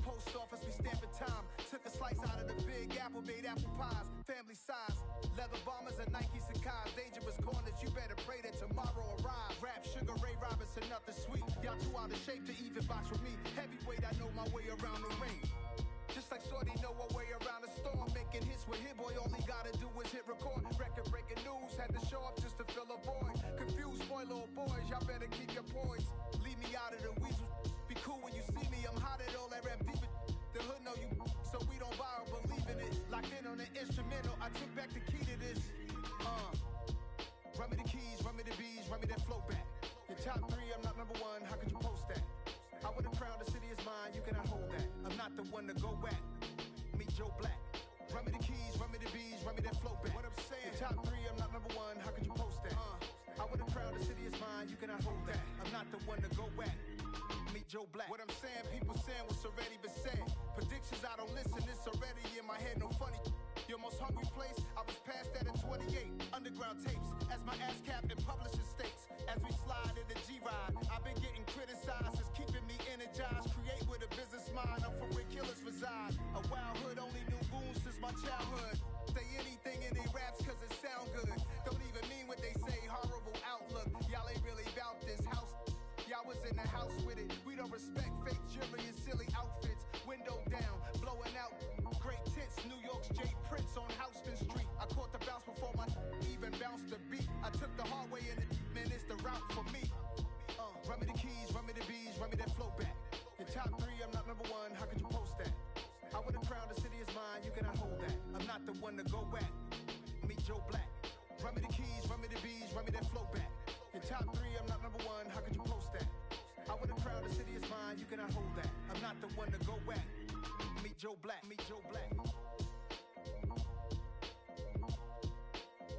post office, we stamping time. Took a slice out of the big apple, made apple pies, family size. Leather bombers and Nike Sacai's. Dangerous corners, you better pray that tomorrow arrives. Rap, Sugar Ray Robinson, nothing sweet. Y'all too out of shape to even box with me. Heavyweight, I know my way around the ring. Just like Shorty know her way around the storm. Making hits with Hit Boy, all he gotta do is hit record. Record-breaking news, had to show up just to fill a void. Confused boy, little boys, y'all better keep your poise. Leave me out of the weasel. Be cool when you see me, I'm hot at all that rap deep. The hood know you, so we don't borrow, believe in it. Locked in on the instrumental, I took back the key to this. Run me the keys, run me the bees, run me that flow back. Your top three, I'm not number one, how could you post that? I would've crowned the city is mine, you cannot hold that. I'm not the one to go back. Meet Joe Black. Run me the keys, run me the bees, run me that flow back. What I'm saying, your top three, I'm not number one, how could you post that? I would've crowned the city is mine, you cannot hold that. I'm not the one to go back. Meet Joe Black. What I'm saying, people saying what's already been said. Predictions, I don't listen, it's already in my head, no funny. Your most hungry place, I was past that in 28. Underground tapes, as my ass cap in publishing states. As we slide in the G-Ride, I've been getting criticized, it's keeping me energized. Create with a business mind, I'm from where killers reside. A wild hood, only knew goons since my childhood. Say anything in they raps cause it sound good. Don't even mean what they say, horrible outlook. Y'all ain't really about this house. Y'all was in the house with it. We don't respect fake jewelry and silly outfits. Window down, blowing out. Great tits, New York's Jay Prince on Houston Street. I caught the bounce before my even bounced the beat. I took the hard way in it, man, it's the route for me. Run me the keys, run me the bees, run me that flow back. Your top three, I'm not number one, how could you post that? I would've crowned the city is mine, you cannot hold that. I'm not the one to go back. Meet Joe Black. Run me the keys, run me the bees, run me that flow back. Your top three, I'm not number one, how could you post that? I would've crowned the city is mine, you cannot hold that. I'm not the one to go back. Meet Joe Black, meet Joe Black.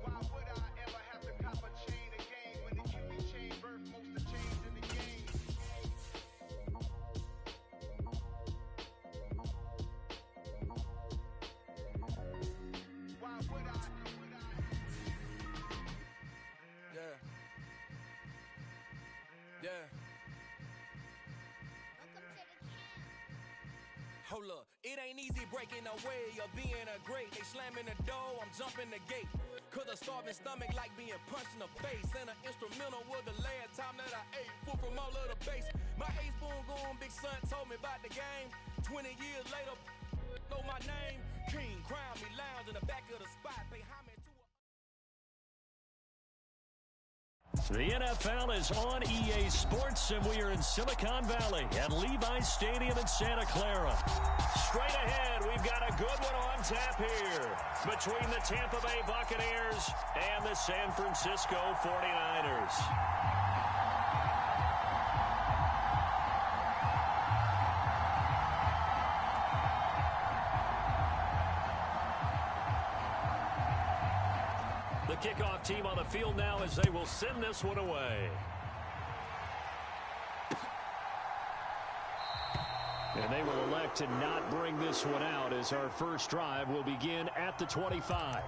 Why would I ever have to cop a chain again when the QB chain birth most of chains in the game? Why would I? Yeah. Yeah. Hold up, it ain't easy breaking away or being a great. They slamming the door, I'm jumping the gate. Cause a starving stomach like being punched in the face. And an instrumental was the last time that I ate food from all of the base. My ace boom goon, big son told me about the game. 20 years later, know my name. King, crown me, lounge in the back of the spot. Pay homage to The NFL is on EA Sports, and we are in Silicon Valley at Levi's Stadium in Santa Clara. Straight ahead, we've got a good one on tap here between the Tampa Bay Buccaneers and the San Francisco 49ers. The kickoff team on the field now as they will send this one away. And they will elect to not bring this one out as our first drive will begin at the 25.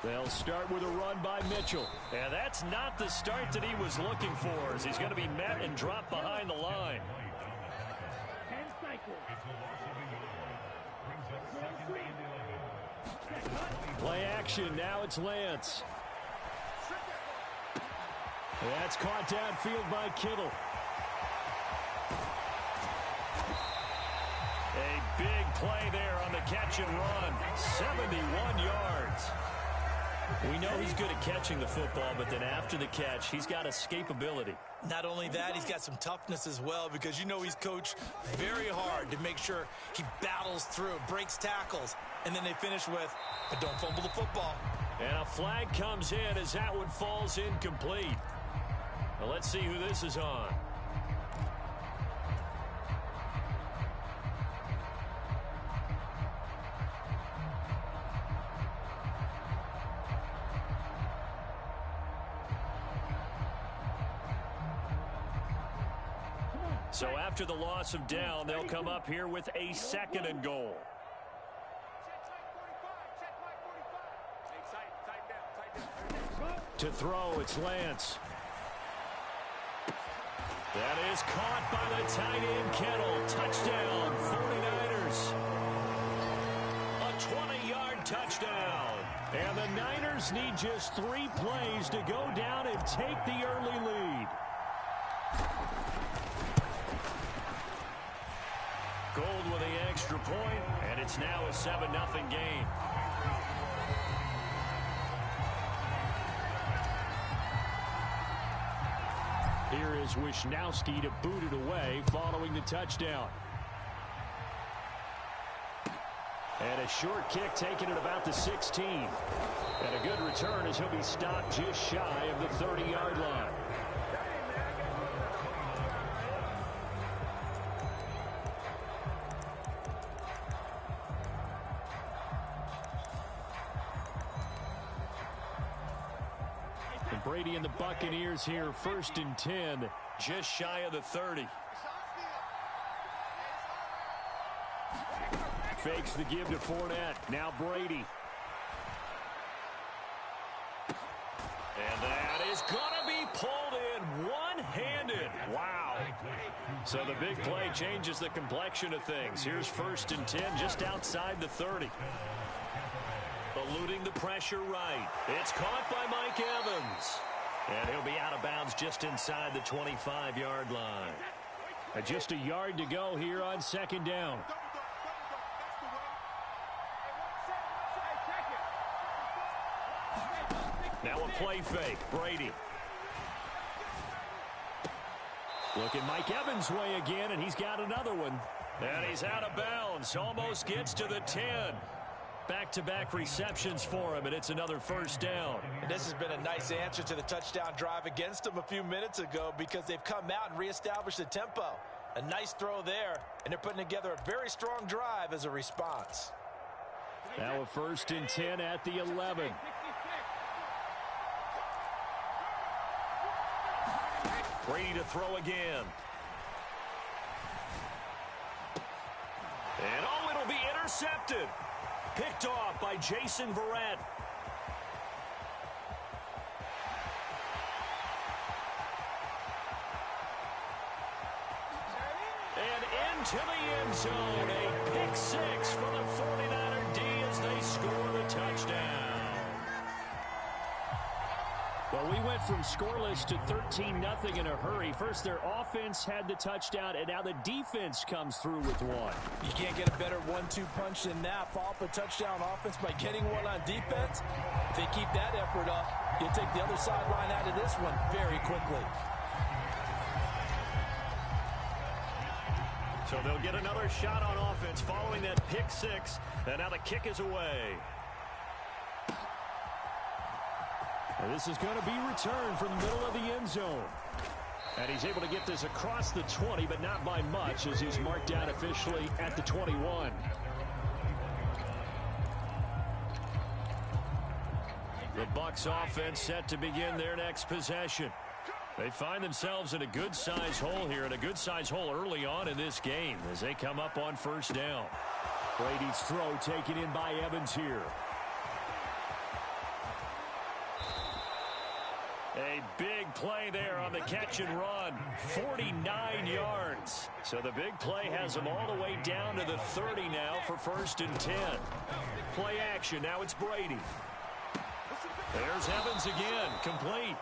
They'll start with a run by Mitchell. And that's not the start that he was looking for, as he's going to be met and dropped behind the line. Play action. Now it's Lance. That's caught downfield by Kittle. A big play there on the catch and run. 71 yards. We know he's good at catching the football, but then after the catch, he's got escapability. Not only that, he's got some toughness as well, because you know he's coached very hard to make sure he battles through, breaks tackles, and then they finish with, but don't fumble the football. And a flag comes in as that one falls incomplete. Now let's see who this is on. So after the loss of down, they'll come up here with a 2nd and goal. To throw, it's Lance. That is caught by the tight end, Kittle. Touchdown, 49ers. A 20-yard touchdown. And the Niners need just 3 plays to go down and take the early lead. Gold with the extra point, and it's now a 7-0 game. Here is Wisnowski to boot it away following the touchdown. And a short kick taken at about the 16. And a good return as he'll be stopped just shy of the 30-yard line. Brady and the Buccaneers here, 1st and 10, just shy of the 30. Fakes the give to Fournette. Now Brady. And that is going to be pulled in one-handed. Wow. So the big play changes the complexion of things. Here's 1st and 10 just outside the 30. Eluding the pressure right. It's caught by Mike Evans. And he'll be out of bounds just inside the 25-yard line. Just a yard to go here on 2nd down. Now a play fake. Brady. Looking Mike Evans' way again, and he's got another one. And he's out of bounds. Almost gets to the 10. Back-to-back receptions for him, and it's another 1st down. And this has been a nice answer to the touchdown drive against them a few minutes ago because they've come out and reestablished the tempo. A nice throw there, and they're putting together a very strong drive as a response. Now a 1st and 10 at the 11. Brady to throw again. And oh, it'll be intercepted. Picked off by Jason Verrett. And into the end zone. A pick 6 for the 49er D as they score the touchdown. Well, we went from scoreless to 13-0 in a hurry. First, their offense had the touchdown, and now the defense comes through with one. You can't get a better 1-2 punch than that. Follow up a touchdown offense by getting one on defense. If they keep that effort up, you'll take the other sideline out of this one very quickly. So they'll get another shot on offense following that pick 6, and now the kick is away. And this is going to be returned from the middle of the end zone. And he's able to get this across the 20, but not by much as he's marked down officially at the 21. The Bucs offense set to begin their next possession. They find themselves in a good-sized hole here, and a good-sized hole early on in this game as they come up on 1st down. Brady's throw taken in by Evans here. A big play there on the catch and run. 49 yards. So the big play has them all the way down to the 30 now for 1st and 10. Play action. Now it's Brady. There's Evans again. Complete.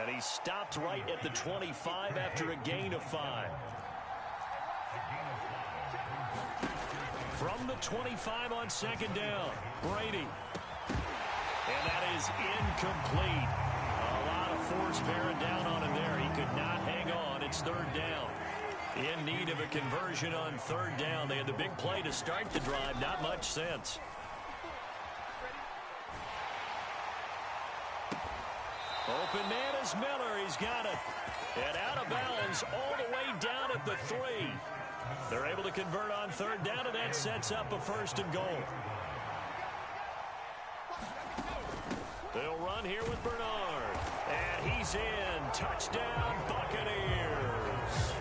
And he stopped right at the 25 after a gain of 5. From the 25 on 2nd down. Brady. And that is incomplete. Force bearing down on him there. He could not hang on. It's 3rd down. In need of a conversion on 3rd down. They had the big play to start the drive. Not much sense. Open man is Miller. He's got it. And out of bounds all the way down at the 3. They're able to convert on 3rd down, and that sets up a 1st and goal. They'll run here with Bernard. And he's in. Touchdown, Buccaneers.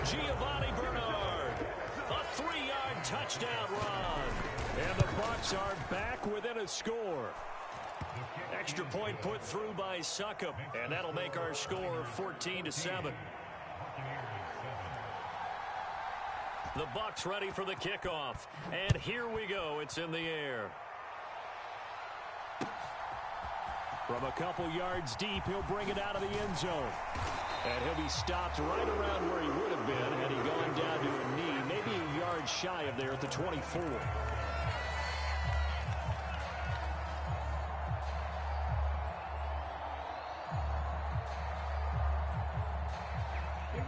Giovanni Bernard. A 3-yard touchdown run. And the Bucs are back within a score. Extra point put through by Succop, and that'll make our score 14-7. The Bucs ready for the kickoff. And here we go. It's in the air. From a couple yards deep, he'll bring it out of the end zone. And he'll be stopped right around where he would have been had he gone down to a knee, maybe a yard shy of there at the 24.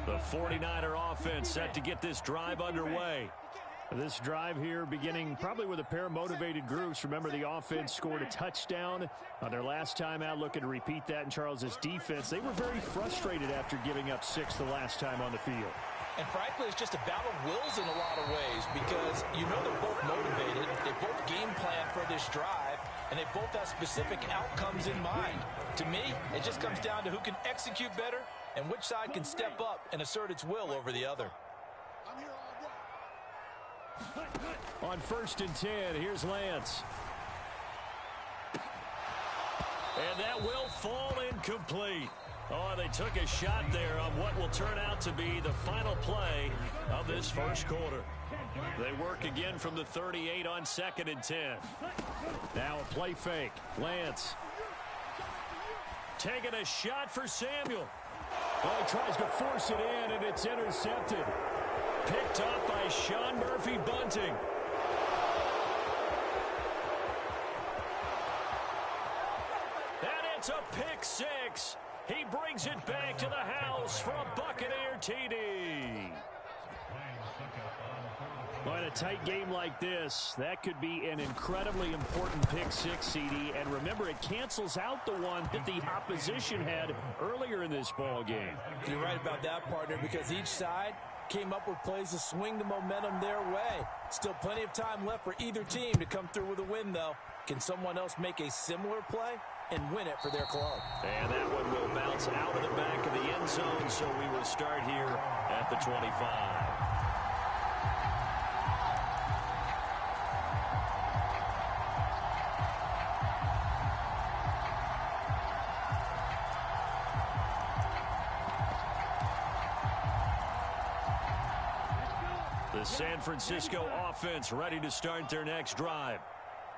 The 49er offense set to get this drive underway. This drive here beginning probably with a pair of motivated groups. Remember, the offense scored a touchdown on their last time out, looking to repeat that in Charles's defense. They were very frustrated after giving up 6 the last time on the field. And frankly, it's just a battle of wills in a lot of ways because you know they're both motivated. They both game plan for this drive, and they both have specific outcomes in mind. To me, it just comes down to who can execute better and which side can step up and assert its will over the other. On 1st and 10, here's Lance. And that will fall incomplete. Oh, they took a shot there on what will turn out to be the final play of this first quarter. They work again from the 38 on 2nd and 10. Now a play fake. Lance taking a shot for Samuel. Well, he tries to force it in, and it's intercepted. Picked up by Sean Murphy Bunting. And it's a pick six. He brings it back to the house for a Buccaneer TD. Well, in a tight game like this, that could be an incredibly important pick six, CD. And remember, it cancels out the one that the opposition had earlier in this ball game. You're right about that, partner, because each side came up with plays to swing the momentum their way. Still plenty of time left for either team to come through with a win, though. Can someone else make a similar play and win it for their club? And that one will bounce out of the back of the end zone, so we will start here at the 25. The San Francisco offense ready to start their next drive.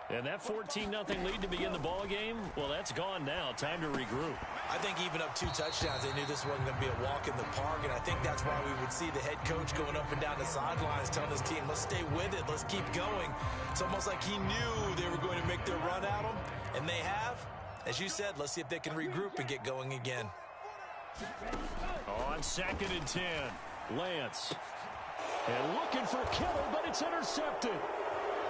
And that 14-0 lead to begin the ball game, well, that's gone now. Time to regroup. I think even up 2 touchdowns, they knew this wasn't going to be a walk in the park, and I think that's why we would see the head coach going up and down the sidelines telling his team, let's stay with it, let's keep going. It's almost like he knew they were going to make their run at him, and they have. As you said, let's see if they can regroup and get going again. On 2nd and 10, Lance. And looking for Kittle, but it's intercepted.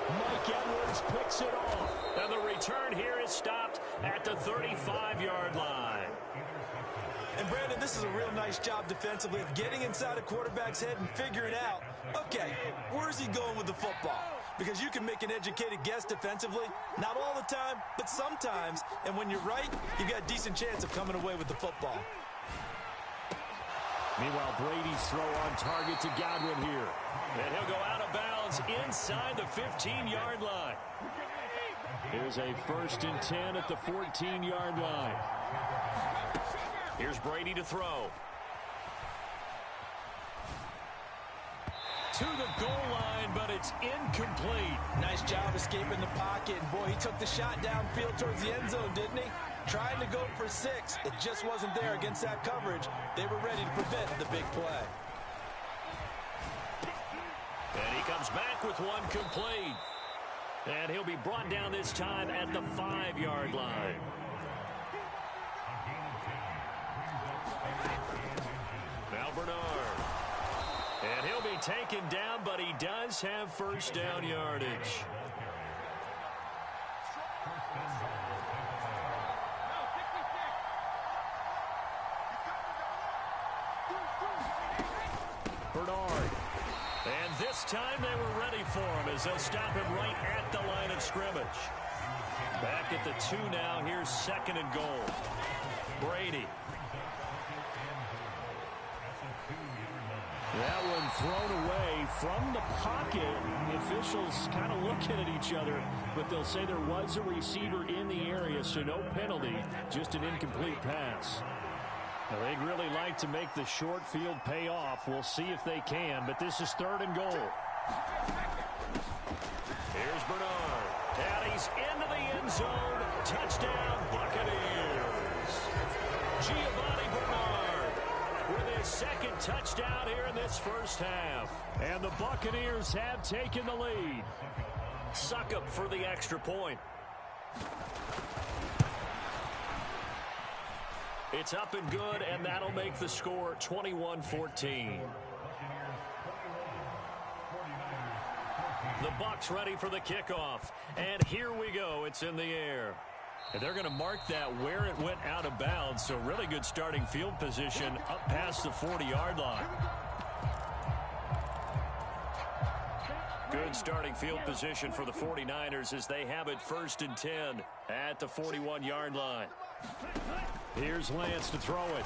Mike Edwards picks it off. And the return here is stopped at the 35-yard line. And, Brandon, this is a real nice job defensively of getting inside a quarterback's head and figuring out, okay, where's he going with the football? Because you can make an educated guess defensively, not all the time, but sometimes. And when you're right, you've got a decent chance of coming away with the football. Meanwhile, Brady's throw on target to Godwin here. And he'll go out of bounds inside the 15-yard line. Here's a 1st and 10 at the 14-yard line. Here's Brady to throw. To the goal line, but it's incomplete. Nice job escaping the pocket. And boy, he took the shot downfield towards the end zone, didn't he? Trying to go for 6. It just wasn't there against that coverage. They were ready to prevent the big play. And he comes back with one complete. And he'll be brought down this time at the 5-yard line. Now Bernard. And he'll be taken down, but he does have first down yardage. Bernard. And this time they were ready for him as they'll stop him right at the line of scrimmage. Back at the 2 now. Here's 2nd and goal. Brady. That one thrown away from the pocket. The officials kind of looking at each other, but they'll say there was a receiver in the area, so no penalty, just an incomplete pass. Now, they'd really like to make the short field pay off. We'll see if they can, but this is 3rd and goal. Here's Bernard. And he's into the end zone. Touchdown, Buccaneers. Giovanni Bernard with his 2nd touchdown here in this first half. And the Buccaneers have taken the lead. Succop for the extra point. It's up and good, and that'll make the score 21-14. The Bucs ready for the kickoff. And here we go. It's in the air. And they're going to mark that where it went out of bounds. So really good starting field position up past the 40-yard line. Good starting field position for the 49ers as they have it 1st and 10 at the 41-yard line. Here's Lance to throw it.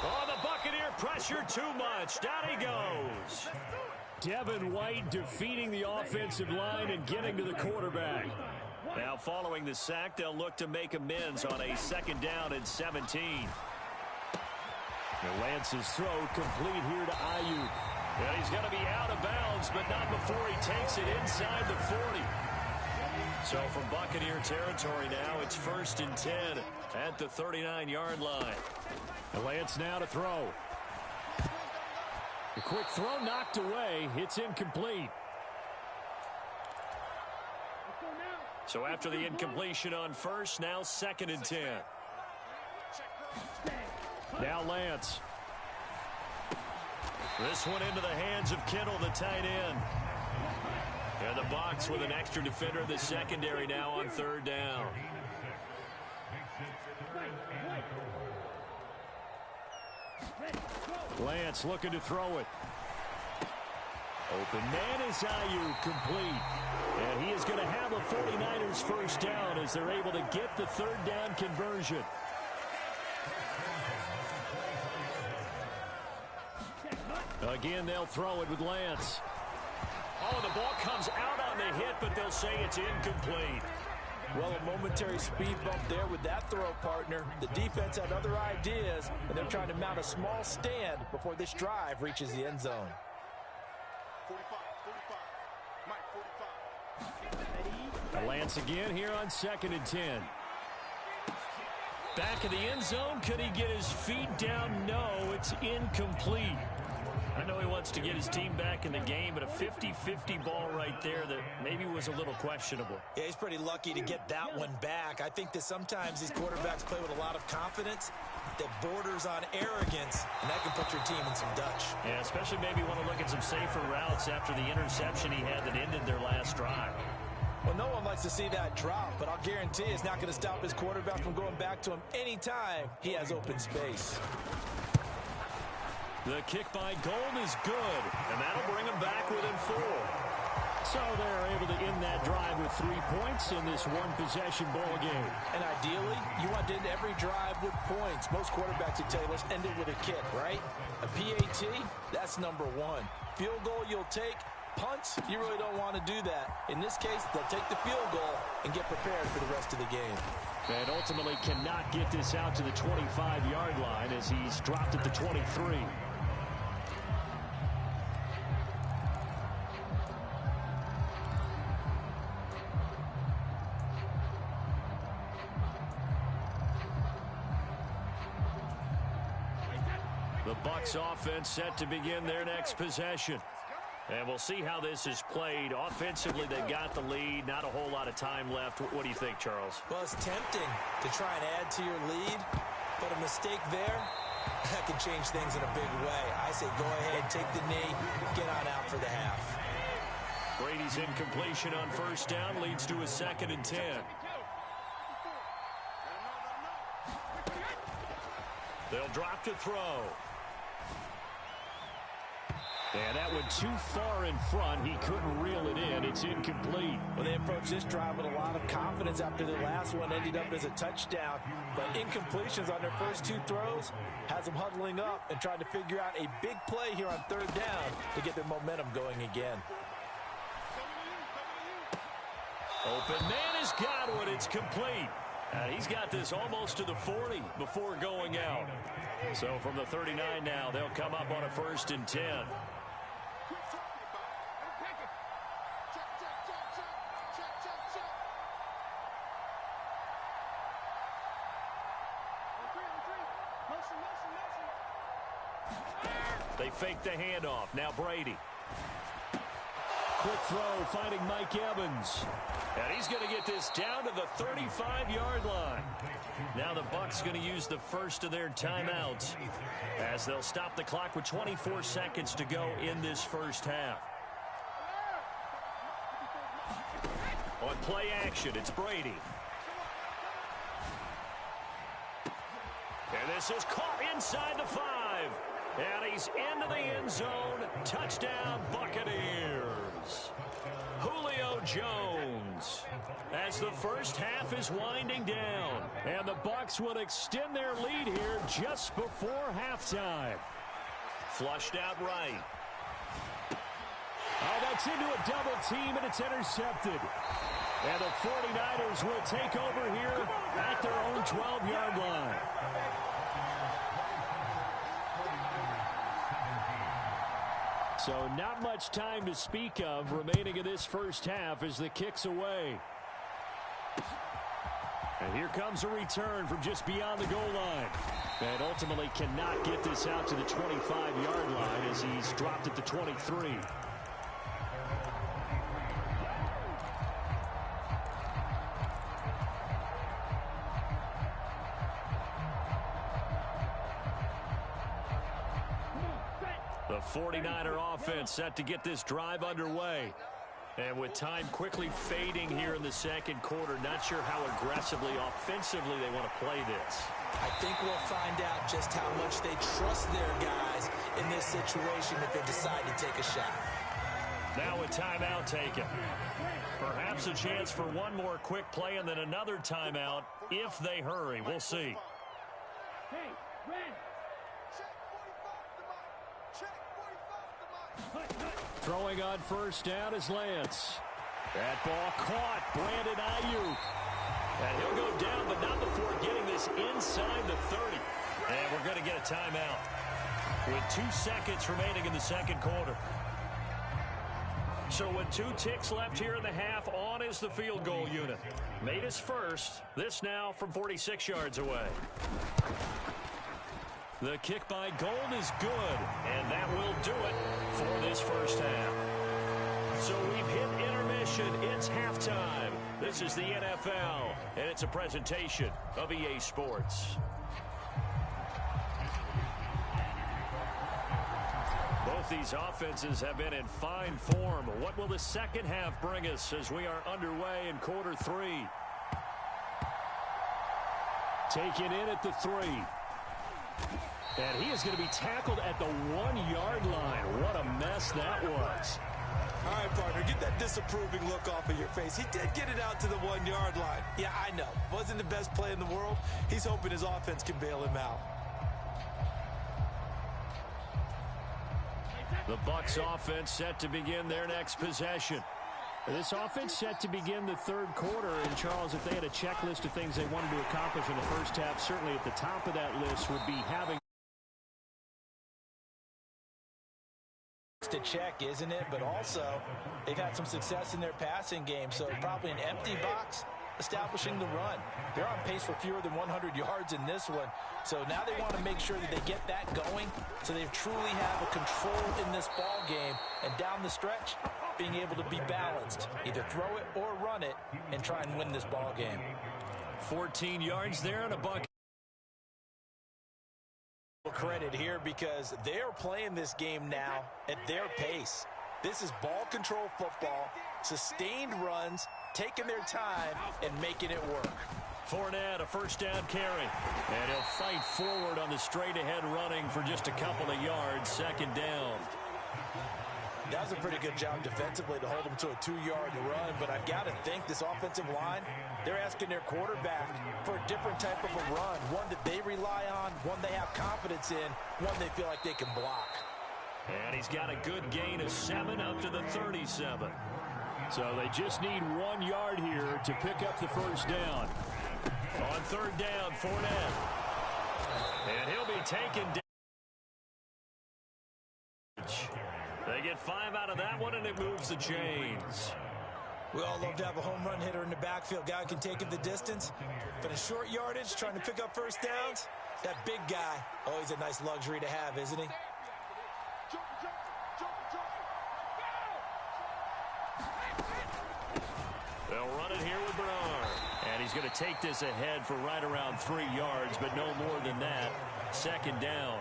Oh, the Buccaneer pressure too much. Down he goes. Devin White defeating the offensive line and getting to the quarterback. Now following the sack, they'll look to make amends on a 2nd down and 17. And Lance's throw complete here to Ayuk. And he's going to be out of bounds, but not before he takes it inside the 40. So from Buccaneer territory now, it's 1st and 10 at the 39-yard line. And Lance now to throw. A quick throw knocked away. It's incomplete. So after the incompletion on 1st, now 2nd and 10. Now Lance. This one into the hands of Kittle, the tight end. And the Bucs with an extra defender in the secondary now on 3rd down. Lance looking to throw it. Open man is Ayuk, complete. And he is going to have a 49ers 1st down as they're able to get the 3rd down conversion. Again, they'll throw it with Lance. Oh, the ball comes out on the hit, but they'll say it's incomplete. Well, a momentary speed bump there with that throw, partner. The defense had other ideas, and they're trying to mount a small stand before this drive reaches the end zone. 45. Lance again here on 2nd and 10. Back in the end zone. Could he get his feet down? No, it's incomplete. I know he wants to get his team back in the game, but a 50-50 ball right there that maybe was a little questionable. Yeah, he's pretty lucky to get that one back. I think that sometimes these quarterbacks play with a lot of confidence that borders on arrogance, and that can put your team in some Dutch. Yeah, especially maybe want to look at some safer routes after the interception he had that ended their last drive. Well, no one likes to see that drop, but I'll guarantee it's not going to stop his quarterback from going back to him anytime he has open space. The kick by Gold is good, and that'll bring them back within 4. So they're able to end that drive with 3 points in this one-possession ball game. And ideally, you want to end every drive with points. Most quarterbacks would tell you, let's end it with a kick, right? A PAT, that's number 1. Field goal you'll take. Punts, you really don't want to do that. In this case, they'll take the field goal and get prepared for the rest of the game. And ultimately cannot get this out to the 25-yard line as he's dropped at the 23. The Bucs offense set to begin their next possession. And we'll see how this is played. Offensively, they've got the lead. Not a whole lot of time left. What do you think, Charles? Well, it's tempting to try and add to your lead, but a mistake there, that can change things in a big way. I say go ahead, take the knee, get on out for the half. Brady's incompletion on 1st down leads to a 2nd and 10. They'll drop to throw. And that went too far in front. He couldn't reel it in. It's incomplete. Well, they approached this drive with a lot of confidence after the last one ended up as a touchdown. But incompletions on their first two throws has them huddling up and trying to figure out a big play here on third down to get their momentum going again. Open man has got one. It's complete. And he's got this almost to the 40 before going out. So from the 39 now, they'll come up on a 1st and 10. They fake the handoff. Now Brady. Quick throw, finding Mike Evans. And he's going to get this down to the 35-yard line. Now the Bucs going to use the first of their timeouts as they'll stop the clock with 24 seconds to go in this first half. On play action, it's Brady. And this is caught inside the 5. And he's into the end zone. Touchdown, Buccaneers. Julio Jones. As the first half is winding down. And the Bucs will extend their lead here just before halftime. Flushed out right. Oh, that's into a double team, and it's intercepted. And the 49ers will take over here at their own 12-yard line. So not much time to speak of remaining in this first half as the kick's away. And here comes a return from just beyond the goal line. And ultimately cannot get this out to the 25-yard line as he's dropped at the 23. The 49er offense set to get this drive underway. And with time quickly fading here in the second quarter, not sure how aggressively, offensively they want to play this. I think we'll find out just how much they trust their guys in this situation if they decide to take a shot. Now a timeout taken. Perhaps a chance for one more quick play and then another timeout if they hurry. We'll see. Hey, Red. Throwing on first down is Lance. That ball caught. Brandon Ayuk. And he'll go down, but not before getting this inside the 30. And we're going to get a timeout with 2 seconds remaining in the second quarter. So with 2 ticks left here in the half, on is the field goal unit. Made his first. This now from 46 yards away. The kick by Gold is good, and that will do it for this first half. So we've hit intermission. It's halftime. This is the NFL, and it's a presentation of EA Sports. Both these offenses have been in fine form. What will the second half bring us as we are underway in quarter 3? Taken in at the 3. And he is going to be tackled at the 1-yard line. What a mess that was. All right, partner, get that disapproving look off of your face. He did get it out to the 1-yard line. Yeah, I know. Wasn't the best play in the world. He's hoping his offense can bail him out. The Bucs offense set to begin their next possession. This offense set to begin the third quarter. And, Charles, if they had a checklist of things they wanted to accomplish in the first half, certainly at the top of that list would be having to check, isn't it? But also, they've had some success in their passing game, so probably an empty box establishing the run. They're on pace for fewer than 100 yards in this one, so now they want to make sure that they get that going so they truly have a control in this ball game, and down the stretch, being able to be balanced, either throw it or run it, and try and win this ball game. 14 yards there and a bucket. Credit here because they're playing this game now at their pace. This is ball control football, sustained runs, taking their time and making it work. Fournette, a first down carry. And he'll fight forward on the straight ahead running for just a couple of yards. Second down. That was a pretty good job defensively to hold them to a 2-yard run, but I've got to think this offensive line, they're asking their quarterback for a different type of a run, one that they rely on, one they have confidence in, one they feel like they can block. And he's got a good gain of 7 up to the 37. So they just need 1 yard here to pick up the first down. On third down, Fournette. And he'll be taken down. They get 5 out of that one, and it moves the chains. We all love to have a home run hitter in the backfield. Guy who can take it the distance. But in short yardage, trying to pick up first downs, that big guy, always a nice luxury to have, isn't he? They'll run it here with Bernard. And he's going to take this ahead for right around 3 yards, but no more than that. Second down.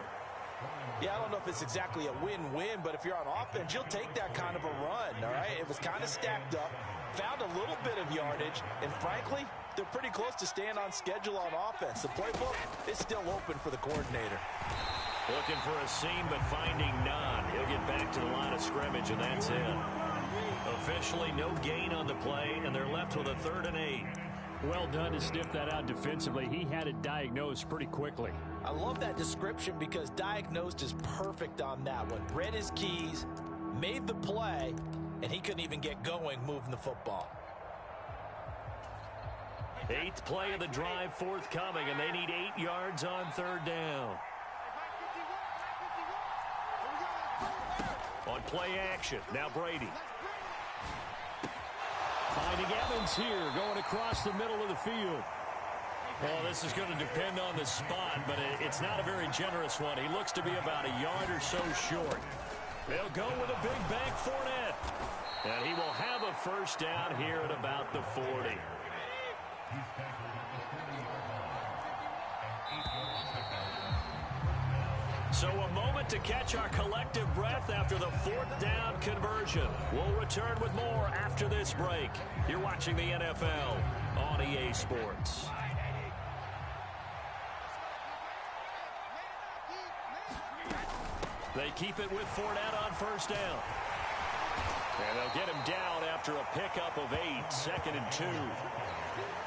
Yeah, I don't know if it's exactly a win-win, but if you're on offense, you'll take that kind of a run, all right? It was kind of stacked up, found a little bit of yardage, and frankly, they're pretty close to staying on schedule on offense. The playbook is still open for the coordinator. Looking for a seam, but finding none. He'll get back to the line of scrimmage, and that's it. Officially no gain on the play, and they're left with a 3rd and 8. Well done to sniff that out defensively. He had it diagnosed pretty quickly. I love that description because diagnosed is perfect on that one. Read his keys, made the play, and he couldn't even get going moving the football. 8th play of the drive forthcoming, and they need 8 yards on 3rd down. On play action, now Brady. Finding Evans here, going across the middle of the field. Well, this is going to depend on the spot, but it's not a very generous one. He looks to be about a yard or so short. They'll go with a big bank Fournette. And he will have a first down here at about the 40. So a moment to catch our collective breath after the 4th down conversion. We'll return with more after this break. You're watching the NFL on EA Sports. They keep it with Fournette on first down. And they'll get him down after a pickup of 8, 2nd and 2.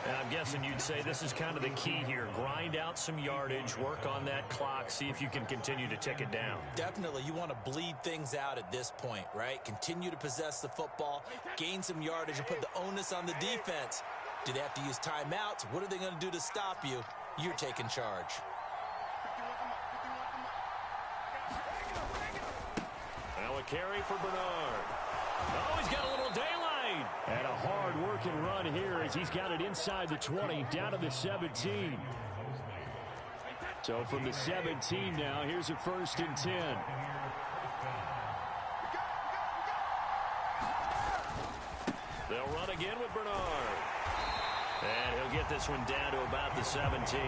And I'm guessing you'd say this is kind of the key here. Grind out some yardage, work on that clock, see if you can continue to tick it down. Definitely. You want to bleed things out at this point, right? Continue to possess the football, gain some yardage, and put the onus on the defense. Do they have to use timeouts? What are they going to do to stop you? You're taking charge. Now a carry for Bernard. Oh, he's got a little daylight. And a hard-working run here as he's got it inside the 20, down to the 17. So from the 17 now, here's a 1st and 10. They'll run again with Bernard. And he'll get this one down to about the 17.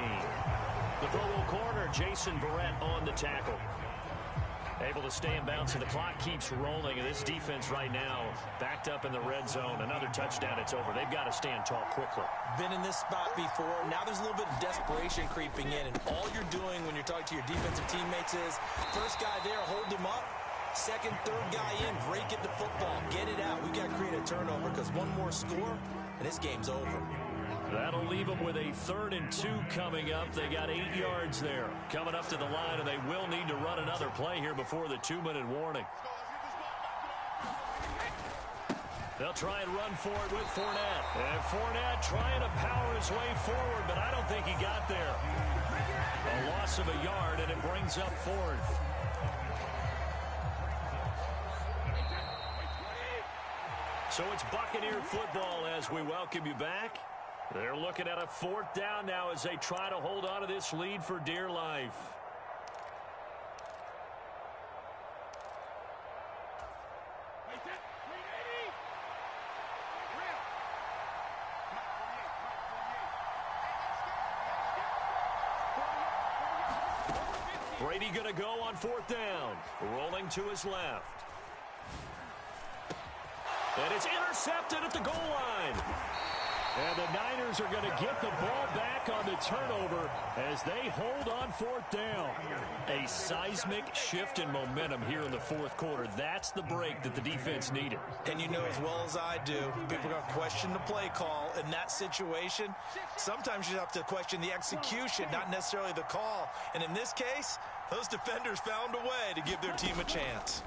The Pro Bowl corner, Jason Verrett, on the tackle. Able to stay in bounds, and the clock keeps rolling. And this defense right now backed up in the red zone. Another touchdown, it's over. They've got to stand tall quickly. Been in this spot before. Now there's a little bit of desperation creeping in. And all you're doing when you're talking to your defensive teammates is, first guy there, hold him up. Second, third guy in, break at the football. Get it out. We've got to create a turnover because one more score, and this game's over. That'll leave them with a 3rd and 2 coming up. They got 8 yards there. Coming up to the line, and they will need to run another play here before the 2-minute warning. They'll try and run for it with Fournette. And Fournette trying to power his way forward, but I don't think he got there. A loss of a yard, and it brings up 4th. So it's Buccaneer football as we welcome you back. They're looking at a 4th down now as they try to hold on to this lead for dear life. Brady going to go on 4th down. Rolling to his left. And it's intercepted at the goal line. And the Niners are going to get the ball back on the turnover as they hold on fourth down. A seismic shift in momentum here in the fourth quarter. That's the break that the defense needed. And you know as well as I do, people are going to question the play call in that situation. Sometimes you have to question the execution, not necessarily the call. And in this case, those defenders found a way to give their team a chance.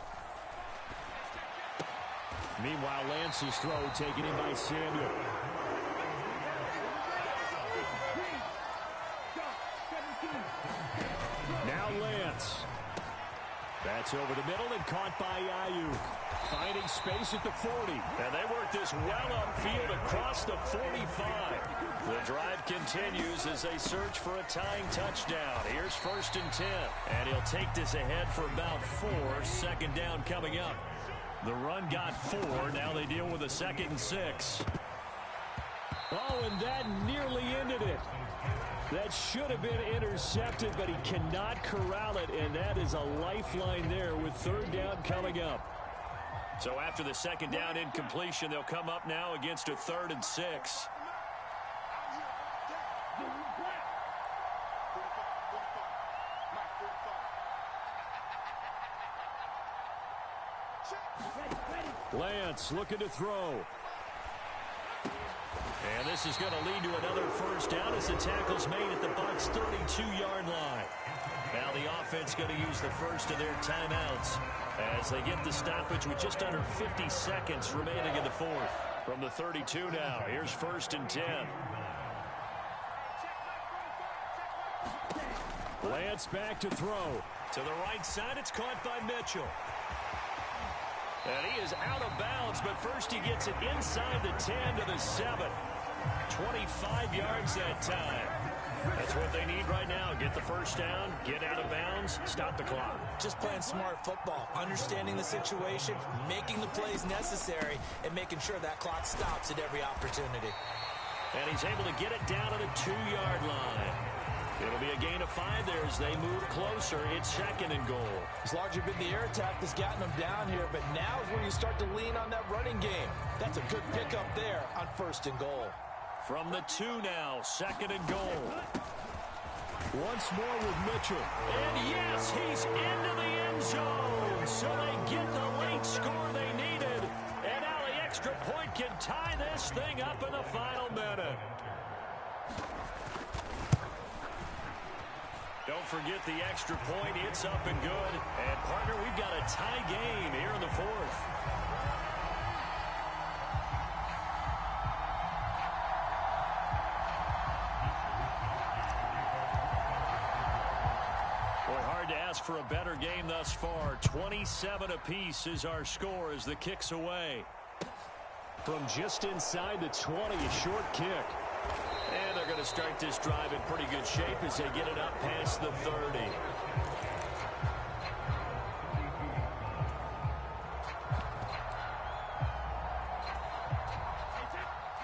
Meanwhile, Lance's throw taken in by Samuel. Now Lance. That's over the middle and caught by Ayuk. Finding space at the 40. And they work this well upfield across the 45. The drive continues as they search for a tying touchdown. Here's 1st and 10. And he'll take this ahead for about 4. 2nd down coming up. The run got 4. Now they deal with a 2nd and 6. Oh, and that nearly ended it. That should have been intercepted, but he cannot corral it, and that is a lifeline there with 3rd down coming up. So after the 2nd down incompletion, they'll come up now against a 3rd and 6. Lance looking to throw. And this is going to lead to another 1st down as the tackle's made at the Bucs' 32-yard line. Now the offense going to use the first of their timeouts as they get the stoppage with just under 50 seconds remaining in the 4th. From the 32 now, here's 1st and 10. Lance back to throw. To the right side, it's caught by Mitchell. And he is out of bounds, but first he gets it inside the 10 to the 7. 25 yards that time. That's what they need right now. Get the 1st down, get out of bounds, stop the clock. Just playing smart football, understanding the situation, making the plays necessary, and making sure that clock stops at every opportunity. And he's able to get it down to the 2-yard line. It'll be a gain of 5 there as they move closer. It's 2nd and goal. It's largely been the air attack that's gotten them down here, but now is where you start to lean on that running game. That's a good pickup there on 1st and goal. From the 2 now, 2nd and goal. Once more with Mitchell. And yes, he's into the end zone. So they get the late score they needed. And now the extra point can tie this thing up in the final minute. Don't forget the extra point. It's up and good. And, partner, we've got a tie game here in the 4th. Boy, hard to ask for a better game thus far. 27 apiece is our score as the kick's away. From just inside the 20, a short kick. And they're going to start this drive in pretty good shape as they get it up past the 30.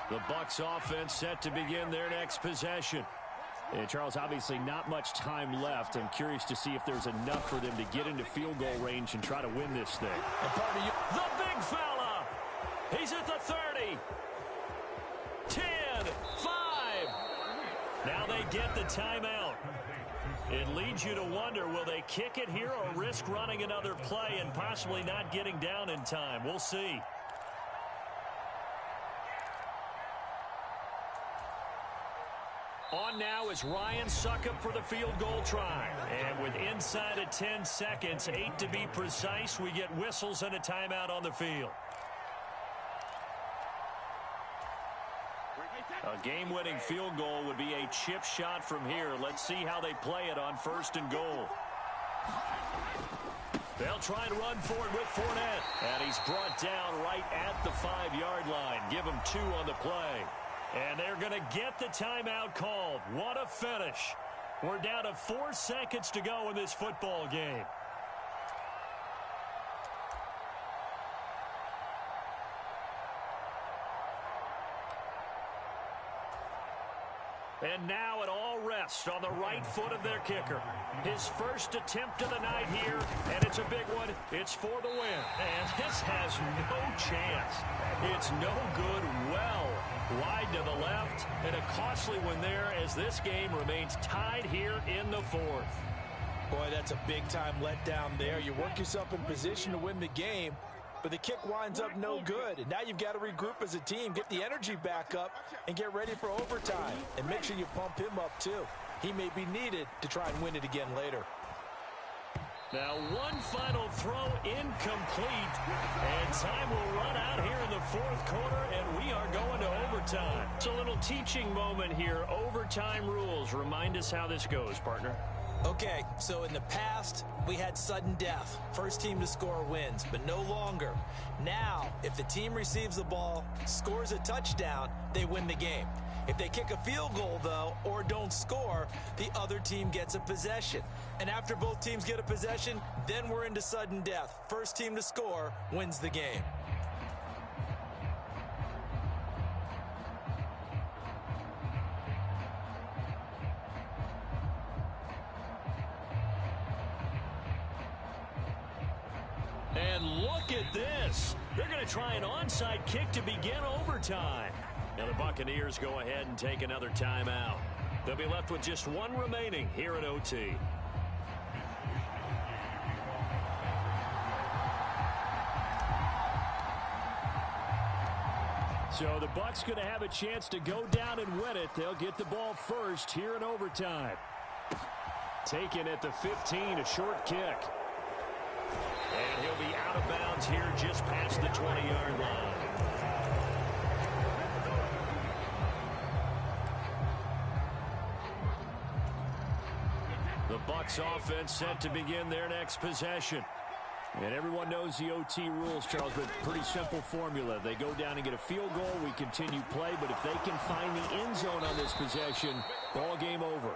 The Bucs offense set to begin their next possession. And Charles, obviously not much time left. I'm curious to see if there's enough for them to get into field goal range and try to win this thing. The big fella. He's at the 30. 10, 5. Now they get the timeout. It leads you to wonder, will they kick it here or risk running another play and possibly not getting down in time? We'll see. On now is Ryan Succop for the field goal try. And with inside of 10 seconds, 8 to be precise, we get whistles and a timeout on the field. A game-winning field goal would be a chip shot from here. Let's see how they play it on 1st and goal. They'll try and run for it with Fournette. And he's brought down right at the 5-yard line. Give him 2 on the play. And they're going to get the timeout called. What a finish. We're down to 4 seconds to go in this football game. And now it all rests on the right foot of their kicker. His first attempt of the night here, and it's a big one. It's for the win. And this has no chance. It's no good. Well Wide to the left, and a costly one there as this game remains tied here in the fourth. Boy, that's a big-time letdown there. You work yourself in position to win the game, but the kick winds up no good. And now you've got to regroup as a team, get the energy back up, and get ready for overtime. And make sure you pump him up, too. He may be needed to try and win it again later. Now one final throw incomplete, and time will run out here in the fourth quarter, and we are going to overtime. It's a little teaching moment here. Overtime rules. Remind us how this goes, partner. Okay, so in the past, we had sudden death. First team to score wins, but no longer. Now, if the team receives the ball, scores a touchdown, they win the game. If they kick a field goal, though, or don't score, the other team gets a possession. And after both teams get a possession, then we're into sudden death. First team to score wins the game. And look at this. They're going to try an onside kick to begin overtime. Now the Buccaneers go ahead and take another timeout. They'll be left with just one remaining here at OT. So the Bucs going to have a chance to go down and win it. They'll get the ball first here in overtime. Taken at the 15, a short kick. And he'll be out of bounds here just past the 20-yard line. The Bucs offense set to begin their next possession. And everyone knows the OT rules, Charles, but pretty simple formula. They go down and get a field goal, we continue play, but if they can find the end zone on this possession, ball game over.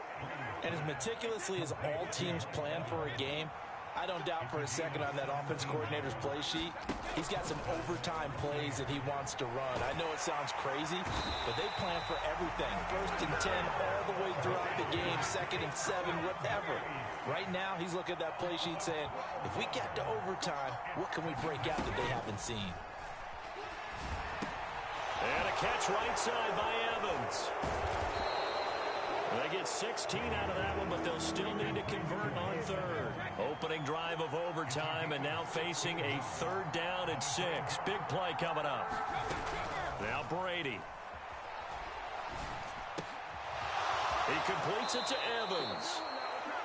And as meticulously as all teams plan for a game, I don't doubt for a second on that offense coordinator's play sheet, he's got some overtime plays that he wants to run. I know it sounds crazy, but they plan for everything. 1st and 10 all the way throughout the game, 2nd and 7, whatever. Right now, he's looking at that play sheet saying, if we get to overtime, what can we break out that they haven't seen? And a catch right side by Evans. They get 16 out of that one, but they'll still need to convert on third. Opening drive of overtime, and now facing a 3rd down and 6. Big play coming up. Now Brady. He completes it to Evans.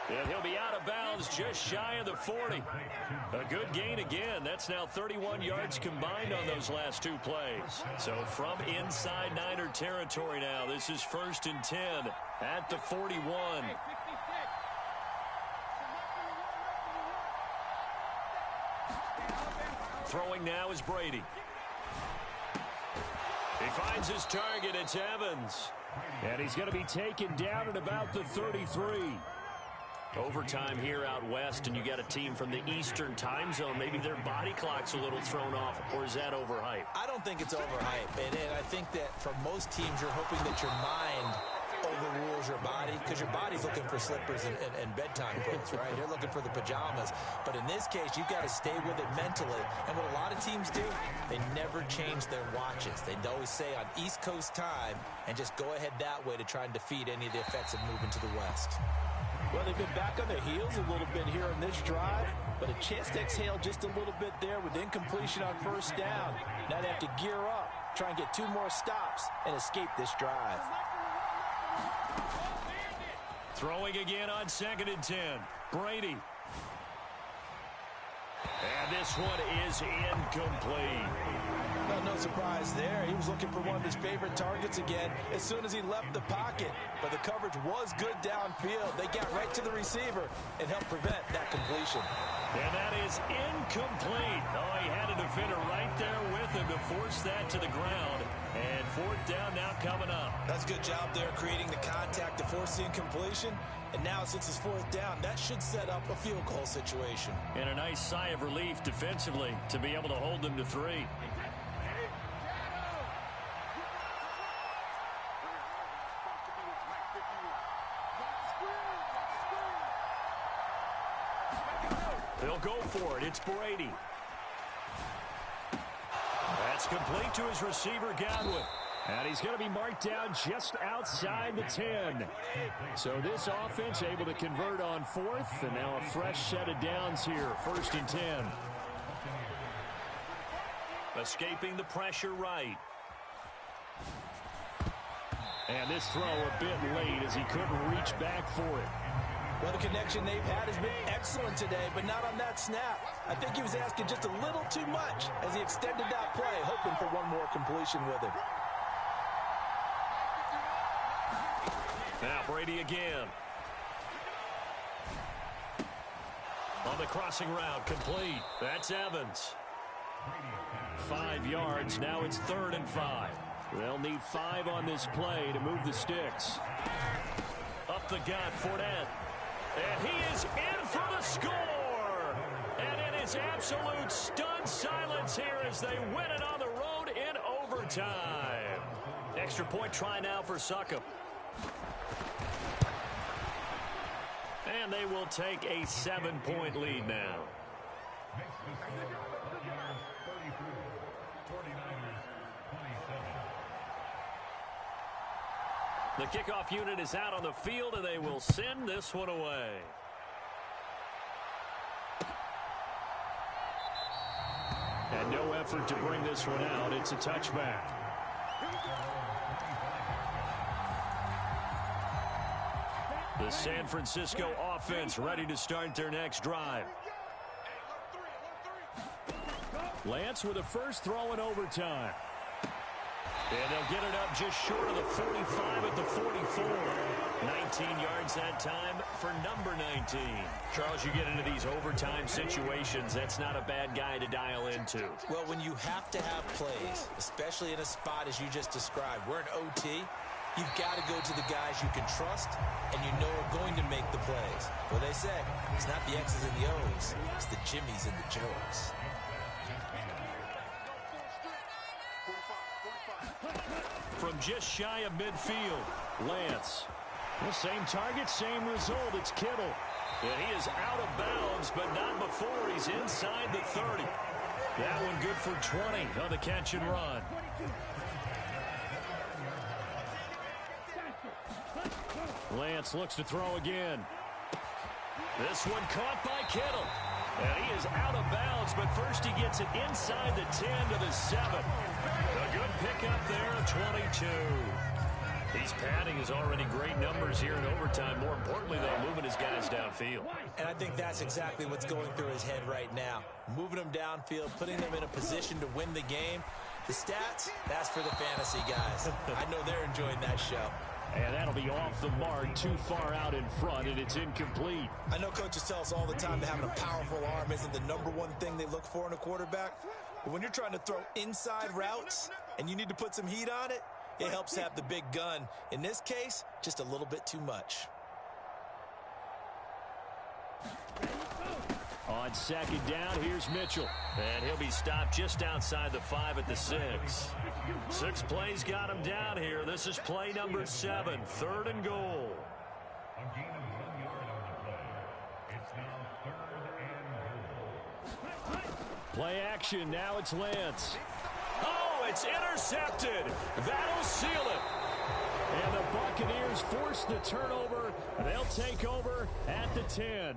And he'll be out of bounds just shy of the 40. A good gain again. That's now 31 yards combined on those last 2 plays. So from inside Niner territory now, this is 1st and 10 at the 41. Throwing now is Brady. He finds his target. It's Evans. And he's going to be taken down at about the 33. Overtime here out west, and you got a team from the Eastern time zone. Maybe their body clock's a little thrown off, or is that overhyped? I don't think it's overhyped, and I think that for most teams, you're hoping that your mind overrules your body, because your body's looking for slippers and bedtime clothes, right? They're looking for the pajamas. But in this case, you've got to stay with it mentally. And what a lot of teams do, they never change their watches. They always say on East Coast time, and just go ahead that way to try and defeat any of the effects of moving to the West. Well, they've been back on their heels a little bit here on this drive, but a chance to exhale just a little bit there with incompletion on 1st down. Now they have to gear up, try and get 2 more stops, and escape this drive. Throwing again on 2nd and 10. Brady. And this one is incomplete. Well, no surprise there. He was looking for one of his favorite targets again as soon as he left the pocket. But the coverage was good downfield. They got right to the receiver and helped prevent that completion. And that is incomplete. Oh, he had a defender right there with him to force that to the ground. And 4th down now coming up. That's a good job there creating the contact to force the incompletion. And now since it's 4th down, that should set up a field goal situation. And a nice sigh of relief defensively to be able to hold them to 3. They'll go for it. It's Brady. That's complete to his receiver, Godwin. And he's going to be marked down just outside the 10. So this offense able to convert on fourth, and now a fresh set of downs here, 1st and 10. Escaping the pressure right. And this throw a bit late as he couldn't reach back for it. Well, the connection they've had has been excellent today, but not on that snap. I think he was asking just a little too much as he extended that play, hoping for one more completion with him. Now Brady again. On the crossing route, complete. That's Evans. 5 yards. Now it's 3rd and 5. They'll need 5 on this play to move the sticks. Up the gut, Fournette. And he is in for the score. And it is absolute stunned silence here as they win it on the road in overtime. Extra point try now for Succop. And they will take a 7-point lead now. The kickoff unit is out on the field, and they will send this one away. And no effort to bring this one out. It's a touchback. The San Francisco offense ready to start their next drive. Lance with a first throw in overtime. And they'll get it up just short of the 45 at the 44. 19 yards that time for number 19. Charles, you get into these overtime situations, that's not a bad guy to dial into. Well, when you have to have plays, especially in a spot as you just described, we're in OT, you've got to go to the guys you can trust and you know are going to make the plays. Well, they say it's not the X's and the O's, it's the Jimmys and the Joes. From just shy of midfield, Lance. The same target, same result. It's Kittle. And he is out of bounds, but not before he's inside the 30. That one good for 20 on the catch and run. Lance looks to throw again. This one caught by Kittle. And he is out of bounds, but first he gets it inside the 10 to the 7. A good pickup there of 22. He's padding his already great numbers here in overtime. More importantly, though, moving his guys downfield. And I think that's exactly what's going through his head right now. Moving them downfield, putting them in a position to win the game. The stats, that's for the fantasy guys. I know they're enjoying that show. And that'll be off the mark, too far out in front, and it's incomplete. I know coaches tell us all the time that having a powerful arm isn't the #1 thing they look for in a quarterback. But when you're trying to throw inside routes and you need to put some heat on it, it helps have the big gun. In this case, just a little bit too much. On second down, here's Mitchell. And he'll be stopped just outside the 5 at the 6. 6 plays got him down here. This is play number 7, 3rd and goal. Play action, now it's Lance. Oh, it's intercepted. That'll seal it. And the Buccaneers force the turnover. They'll take over at the 10.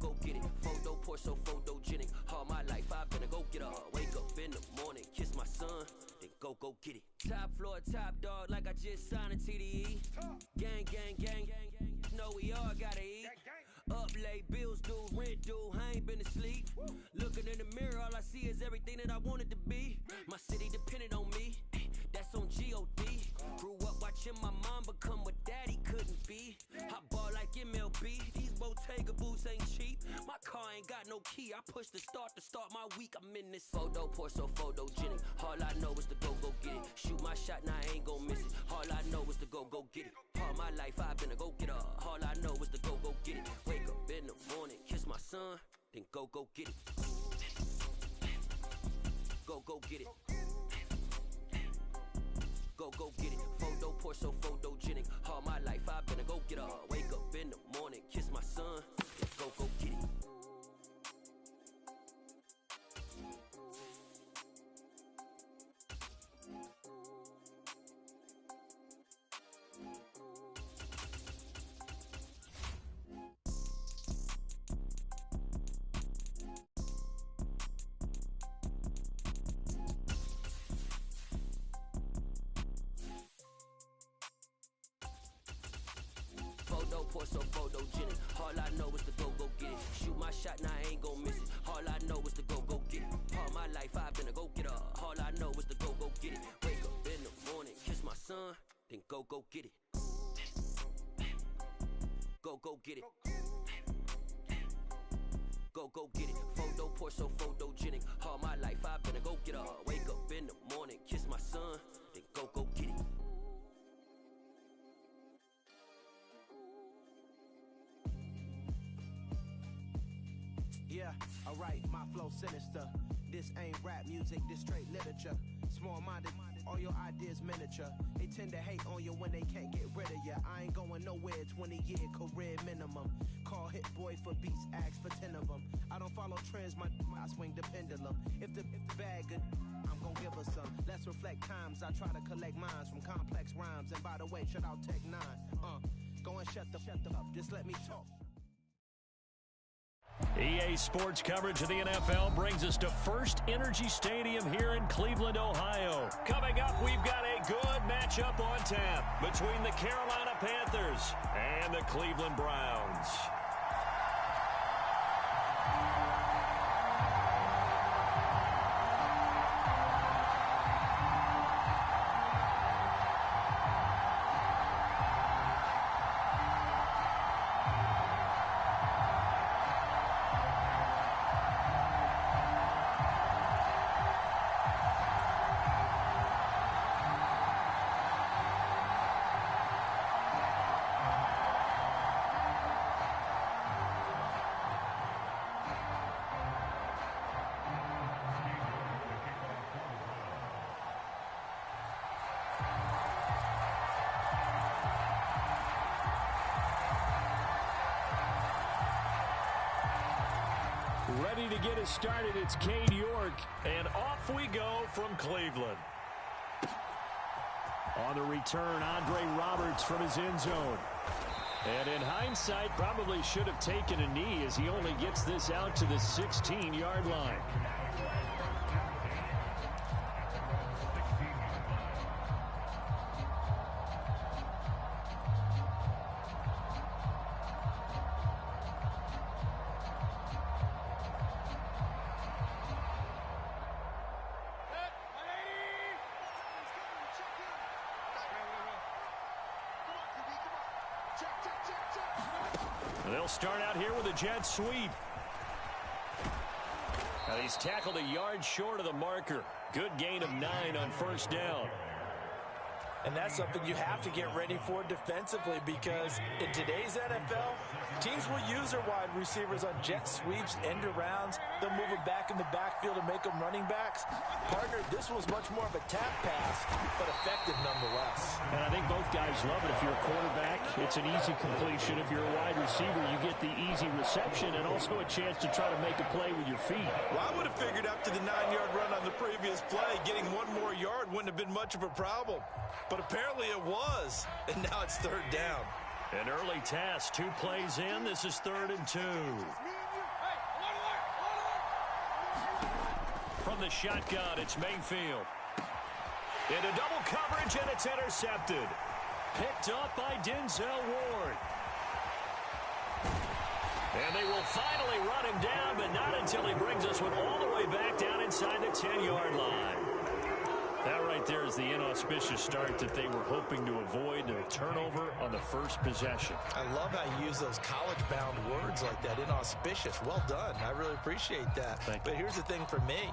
go get it. Photo poor, so photogenic. All my life I've been a go-getter. Wake up in the morning, kiss my son, then go get it. Top floor, top dog, like I just signed a TDE. Gang, gang, gang, gang, gang. Know we all gotta eat. Up late, bills due, rent due, I ain't been asleep. Looking in the mirror, all I see is everything that I wanted to be. My city depended on me, that's on G.O.D. Grew up watching my mom become what daddy couldn't be. I ball like MLB, these Bottega boots ain't cheap. My car ain't got no key, I push the start to start my week. I'm in this photo poor, so photogenic. All I know is to go get it. Shoot my shot, now I ain't gon' miss it. All I know is to go get it. All my life I've been a go-getter. All I know is to go get it. Wake up in the morning, kiss my son, then go get it. Go get it. Go get it. Photo poor, so photogenic. All my life I've been a go-getter. Wake up in the morning, kiss my son, then go get it. Photo poor, so photogenic. All I know is to go get it. Shoot my shot, now I ain't gon' miss it. All I know is to go get it. All my life I've been a go-getter. All I know is to go get it. Wake up in the morning, kiss my son, then go get it. Go get it. Go get it. Photo poor, so photogenic. All my life I've been a go-getter. Wake up in the morning, kiss my son, then go get it. Yeah, alright, my flow sinister. This ain't rap music, this straight literature. Small-minded, all your ideas miniature. They tend to hate on you when they can't get rid of you. I ain't going nowhere, 20-year career minimum. Call Hit Boy for beats, ask for 10 of them. I don't follow trends, I swing the pendulum. If the bag good, I'm gon' give her some. Let's reflect times, I try to collect minds from complex rhymes. And by the way, shout out Tech 9. Go and shut the up, just let me talk. EA Sports coverage of the NFL brings us to First Energy Stadium here in Cleveland, Ohio. Coming up, we've got a good matchup on tap between the Carolina Panthers and the Cleveland Browns. Ready to get us started, it's Cade York, and off we go from Cleveland. On the return, Andre Roberts from his end zone. And in hindsight, probably should have taken a knee as he only gets this out to the 16-yard line. They'll start out here with a jet sweep. And he's tackled a yard short of the marker. Good gain of 9 on first down. And that's something you have to get ready for defensively, because in today's NFL, teams will use their wide receivers on jet sweeps, end arounds. They'll move them back in the backfield to make them running backs. Partner, this was much more of a tap pass, but effective nonetheless. And I think both guys love it. If you're a quarterback, it's an easy completion. If you're a wide receiver, you get the easy reception and also a chance to try to make a play with your feet. Well, I would have figured after the 9-yard run on the previous play, getting one more yard wouldn't have been much of a problem. But apparently it was, and now it's third down. An early task, 2 plays in. This is 3rd and 2. from the shotgun. It's Mayfield. Into double coverage, and it's intercepted. Picked up by Denzel Ward. And they will finally run him down, but not until he brings us one all the way back down inside the 10-yard line. That right there is the inauspicious start that they were hoping to avoid, and a turnover on the first possession. I love how you use those college-bound words like that, inauspicious. Well done. I really appreciate that. But here's the thing for me.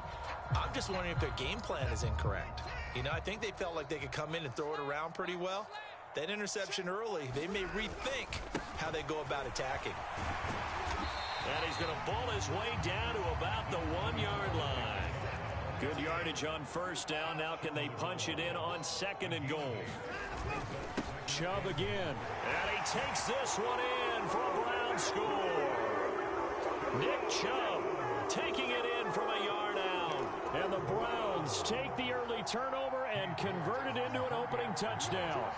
I'm just wondering if their game plan is incorrect. You know, I think they felt like they could come in and throw it around pretty well. That interception early, they may rethink how they go about attacking. And he's going to ball his way down to about the 1-yard line. Good yardage on first down. Now can they punch it in on second and goal? Chubb again. And he takes this one in for a Brown score. Nick Chubb taking it in from a yard out. And the Browns take the early turnover and convert it into an opening touchdown.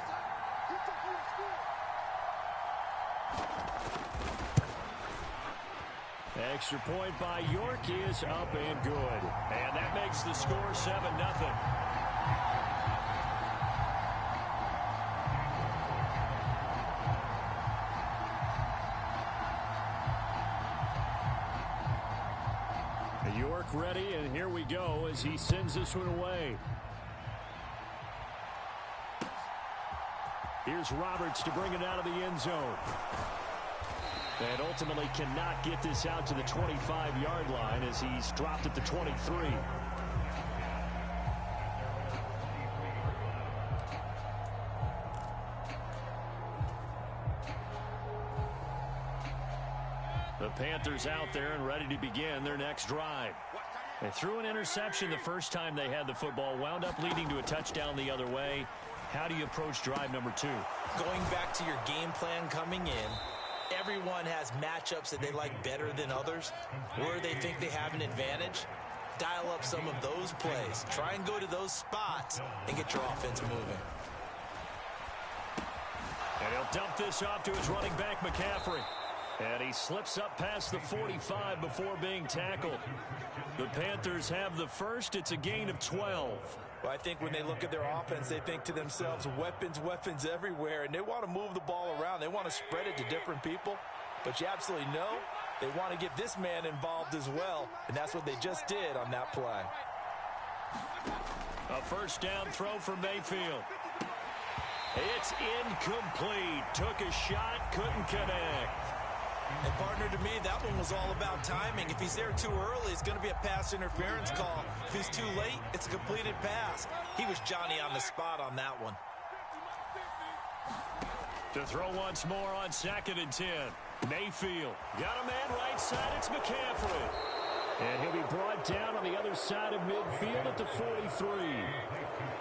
Extra point by York is up and good. And that makes the score 7-0. York ready, and here we go as he sends this one away. Here's Roberts to bring it out of the end zone. And ultimately cannot get this out to the 25-yard line as he's dropped at the 23. The Panthers out there and ready to begin their next drive. They threw an interception the first time they had the football, wound up leading to a touchdown the other way. How do you approach drive number 2? Going back to your game plan coming in, everyone has matchups that they like better than others, where they think they have an advantage. Dial up some of those plays. Try and go to those spots and get your offense moving. And he'll dump this off to his running back, McCaffrey. And he slips up past the 45 before being tackled. The Panthers have the first. It's a gain of 12. Well, I think when they look at their offense, they think to themselves, weapons, weapons everywhere, and they want to move the ball around. They want to spread it to different people, but you absolutely know they want to get this man involved as well, and that's what they just did on that play. A first down throw for Mayfield. It's incomplete. Took a shot, couldn't connect. And partner, to me, that one was all about timing. If he's there too early, it's going to be a pass interference call. If he's too late, it's a completed pass. He was Johnny on the spot on that one. To throw once more on 2nd and 10. Mayfield got a man right side. It's McCaffrey. And he'll be brought down on the other side of midfield at the 43.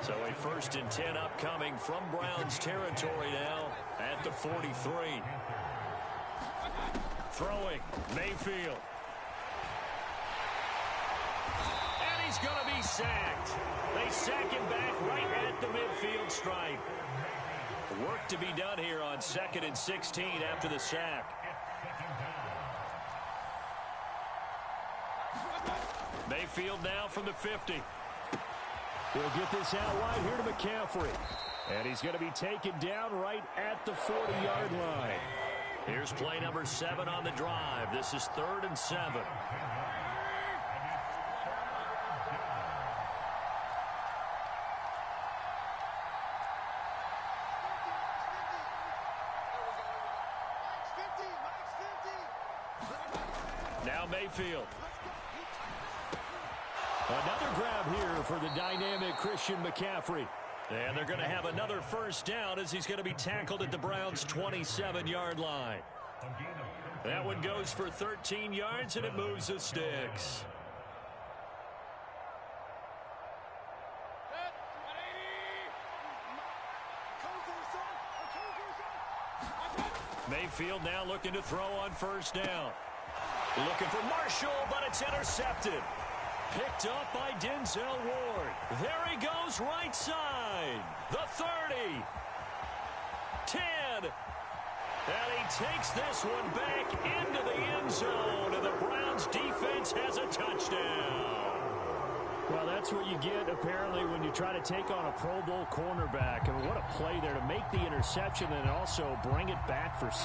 So a 1st and 10 upcoming from Browns territory now at the 43. Throwing, Mayfield. And he's going to be sacked. They sack him back right at the midfield stripe. Work to be done here on 2nd and 16 after the sack. Mayfield now from the 50. We'll get this out wide here to McCaffrey. And he's going to be taken down right at the 40-yard line. Here's play number 7 on the drive. This is 3rd and 7. Now Mayfield. Another grab here for the dynamic Christian McCaffrey. And they're going to have another first down as he's going to be tackled at the Browns' 27-yard line. That one goes for 13 yards, and it moves the sticks. Mayfield now looking to throw on first down. Looking for Marshall, but it's intercepted. Picked up by Denzel Ward. There he goes right side. The 30. 10. And he takes this one back into the end zone. And the Browns defense has a touchdown. that's what you get, apparently, when you try to take on a Pro Bowl cornerback. I mean, what a play there to make the interception and also bring it back for 6.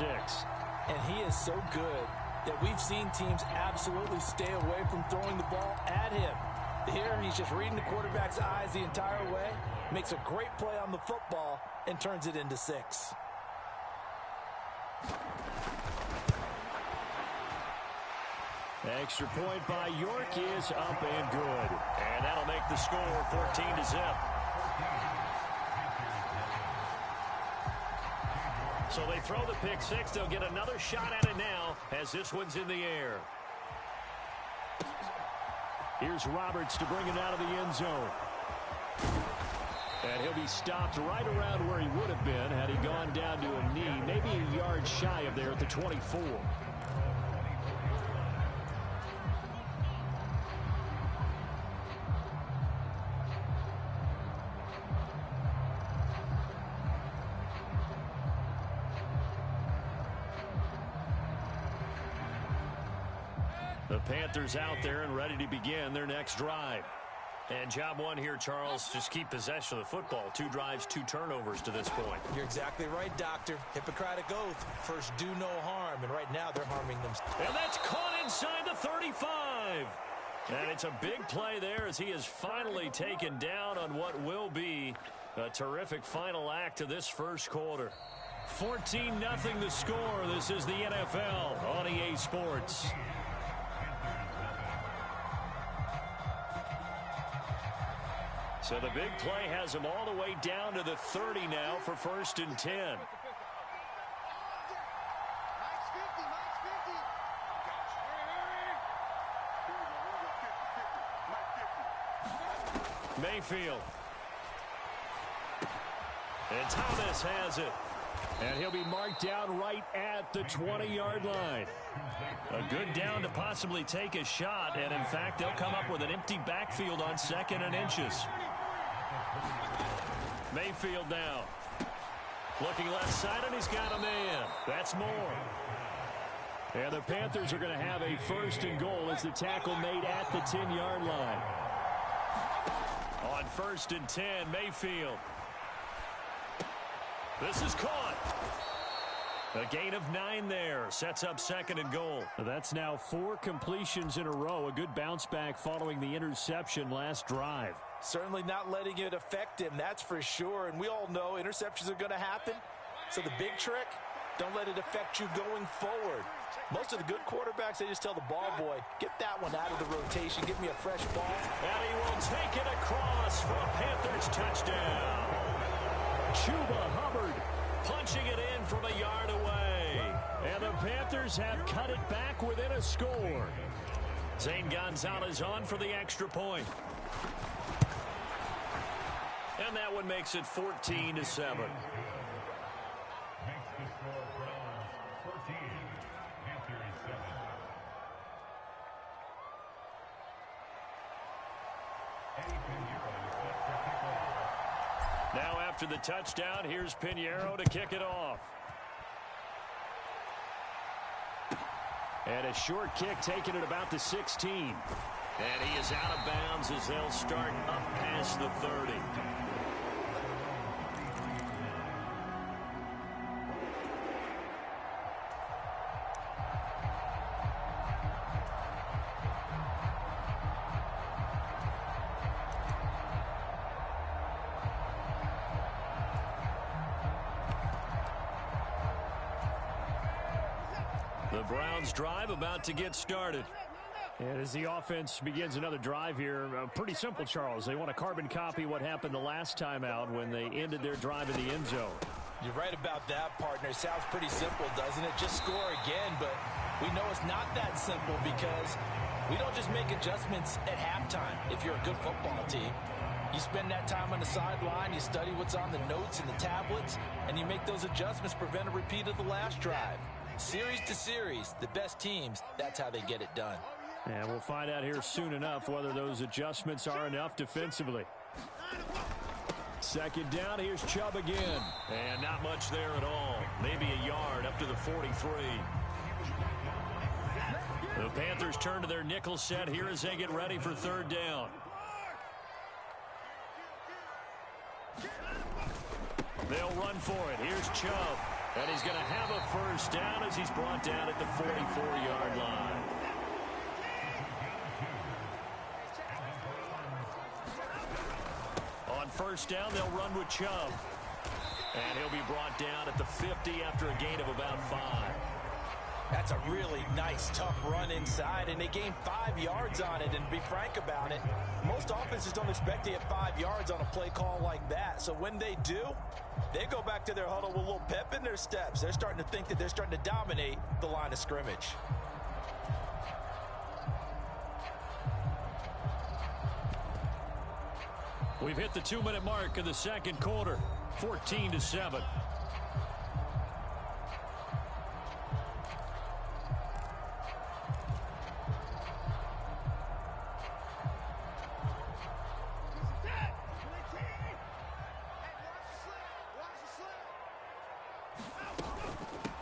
And he is so good that we've seen teams absolutely stay away from throwing the ball at him. Here, he's just reading the quarterback's eyes the entire way, makes a great play on the football, and turns it into 6. Extra point by York is up and good. And that'll make the score 14-0. So they throw the pick 6. They'll get another shot at it now as this one's in the air. Here's Roberts to bring it out of the end zone. And he'll be stopped right around where he would have been had he gone down to a knee, maybe a yard shy of there at the 24. The Panthers out there and ready to begin their next drive. And job one here, Charles, just keep possession of the football. 2 drives, 2 turnovers to this point. You're exactly right, Doctor. Hippocratic oath. First, do no harm. And right now, they're harming themselves. And that's caught inside the 35. And it's a big play there as he is finally taken down on what will be a terrific final act of this first quarter. 14-0 the score. This is the NFL on EA Sports. So the big play has him all the way down to the 30 now for 1st and 10. Mayfield. And Thomas has it. And he'll be marked down right at the 20-yard line. A good down to possibly take a shot. And, in fact, they'll come up with an empty backfield on 2nd and inches. Mayfield now. Looking left side, and he's got a man. That's more. And the Panthers are going to have a 1st and goal as the tackle made at the 10-yard line. On 1st and 10, Mayfield. This is caught. A gain of 9 there. Sets up 2nd and goal. That's now 4 completions in a row. A good bounce back following the interception last drive. Certainly not letting it affect him, that's for sure. And we all know interceptions are going to happen. So the big trick, don't let it affect you going forward. Most of the good quarterbacks, they just tell the ball boy, get that one out of the rotation, give me a fresh ball. And he will take it across for a Panthers touchdown. Chuba Hubbard punching it in from a yard away. And the Panthers have cut it back within a score. Zane Gonzalez on for the extra point. And that one makes it 14-7. Now after the touchdown, here's Pinheiro to kick it off. And a short kick taken at about the 16. And he is out of bounds as they'll start up past the 30. The Browns drive about to get started. And as the offense begins another drive here, pretty simple, Charles. They want to carbon copy what happened the last time out when they ended their drive in the end zone. You're right about that, partner. Sounds pretty simple, doesn't it? Just score again, but we know it's not that simple because we don't just make adjustments at halftime if you're a good football team. You spend that time on the sideline, you study what's on the notes and the tablets, and you make those adjustments, prevent a repeat of the last drive. Series to series, the best teams, that's how they get it done. And we'll find out here soon enough whether those adjustments are enough defensively. 2nd down, here's Chubb again. And not much there at all. Maybe a yard up to the 43. The Panthers turn to their nickel set here as they get ready for 3rd down. They'll run for it. Here's Chubb. And he's going to have a first down as he's brought down at the 44-yard line. On first down, they'll run with Chubb. And he'll be brought down at the 50 after a gain of about 5. That's a really nice, tough run inside, and they gained 5 yards on it. And to be frank about it, most offenses don't expect to get 5 yards on a play call like that. So when they do, they go back to their huddle with a little pep in their steps. They're starting to think that they're starting to dominate the line of scrimmage. We've hit the 2-minute mark of the second quarter, 14-7.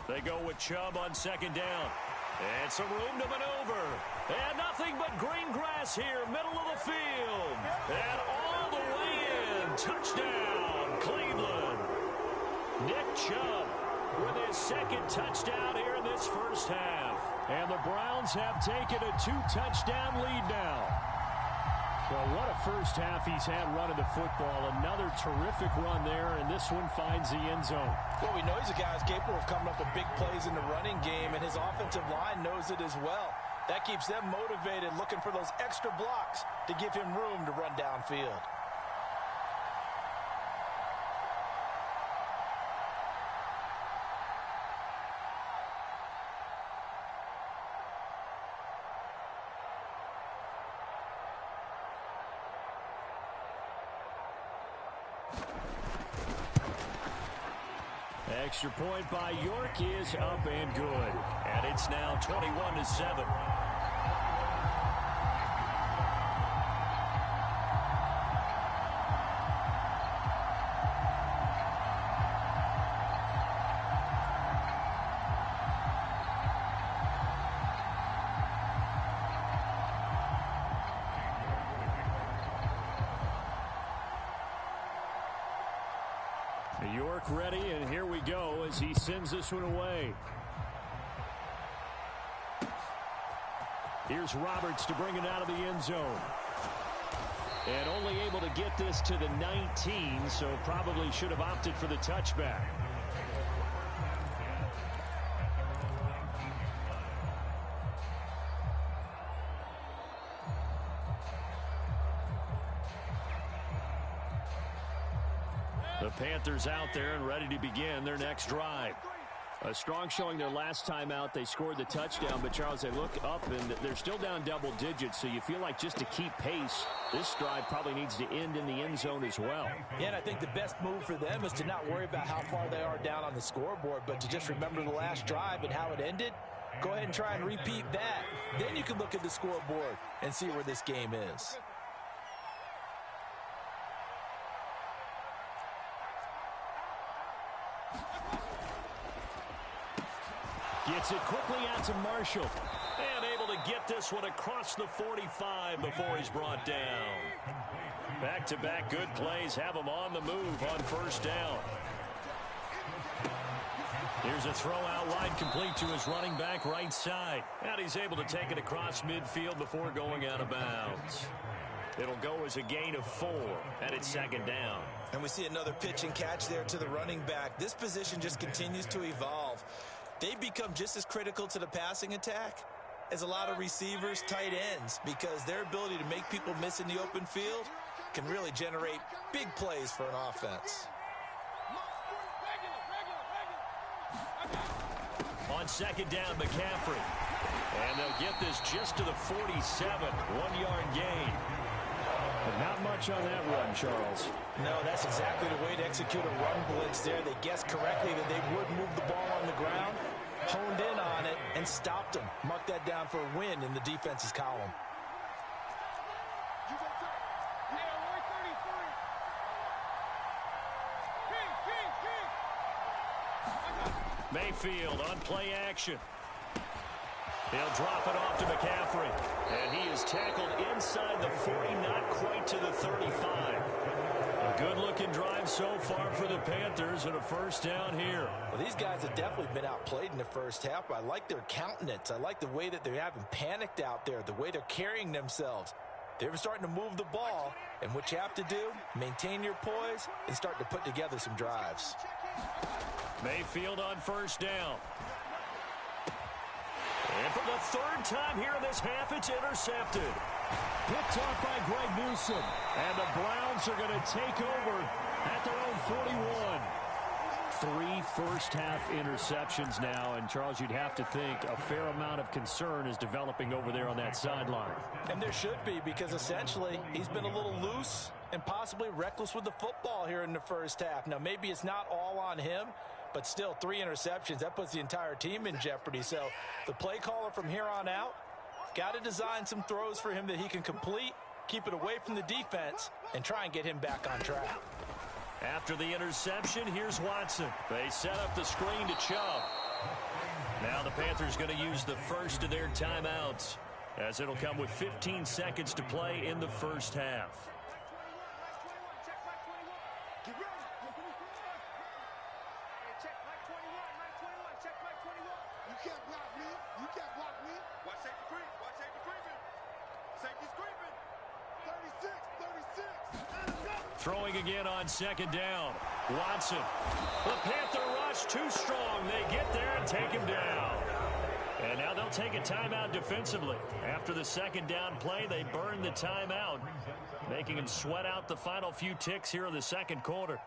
They go with Chubb on second down. And some room to maneuver. And nothing but green grass here, middle of the field. And all the way in. Touchdown, Cleveland. Nick Chubb with his second touchdown here in this first half. And the Browns have taken a 2-touchdown lead now. Well, what a first half he's had running the football. Another terrific run there, and this one finds the end zone. Well, we know he's a guy who's capable of coming up with big plays in the running game, and his offensive line knows it as well. That keeps them motivated, looking for those extra blocks to give him room to run downfield. Extra point by York is up and good. And it's now 21-7. York ready, and here we go as he sends this one away. Here's Roberts to bring it out of the end zone. And only able to get this to the 19, so probably should have opted for the touchback. The Panthers out there and ready to begin their next drive. A strong showing their last time out. They scored the touchdown, but Charles, they look up and they're still down double digits, so you feel like just to keep pace, this drive probably needs to end in the end zone as well. Yeah, and I think the best move for them is to not worry about how far they are down on the scoreboard, but to just remember the last drive and how it ended. Go ahead and try and repeat that. Then you can look at the scoreboard and see where this game is. Gets it quickly out to Marshall. And able to get this one across the 45 before he's brought down. Back-to-back good plays have him on the move on first down. Here's a throw out wide, complete to his running back right side. And he's able to take it across midfield before going out of bounds. It'll go as a gain of 4, and it's second down. And we see another pitch and catch there to the running back. This position just continues to evolve. They've become just as critical to the passing attack as a lot of receivers, tight ends, because their ability to make people miss in the open field can really generate big plays for an offense. On second down, McCaffrey. And they'll get this just to the 47, 1-yard gain. But not much on that run, Charles. No, that's exactly the way to execute a run blitz there. They guessed correctly that they would move the ball on the ground, honed in on it, and stopped them. Mark that down for a win in the defense's column. Mayfield on play action. He'll drop it off to McCaffrey. And he is tackled inside the 40, not quite to the 35. A good-looking drive so far for the Panthers and a first down here. Well, these guys have definitely been outplayed in the first half. I like their countenance. I like the way that they haven't panicked out there, the way they're carrying themselves. They're starting to move the ball, and what you have to do, maintain your poise and start to put together some drives. Mayfield on first down. And for the third time here in this half, it's intercepted. Picked off by Greg Newsome. And the Browns are going to take over at their own 41. 3 first-half interceptions now. And, Charles, you'd have to think a fair amount of concern is developing over there on that sideline. And there should be, because essentially he's been a little loose and possibly reckless with the football here in the first half. Now, maybe it's not all on him, but still 3 interceptions. That puts the entire team in jeopardy. So the play caller from here on out got to design some throws for him that he can complete, keep it away from the defense, and try and get him back on track. After the interception, here's Watson. They set up the screen to Chubb. Now the Panthers going to use the first of their timeouts, as it'll come with 15 seconds to play in the first half. Throwing again on second down. Watson. The Panther rush too strong. They get there and take him down. And now they'll take a timeout defensively. After the second down play, they burn the timeout, making him sweat out the final few ticks here in the second quarter.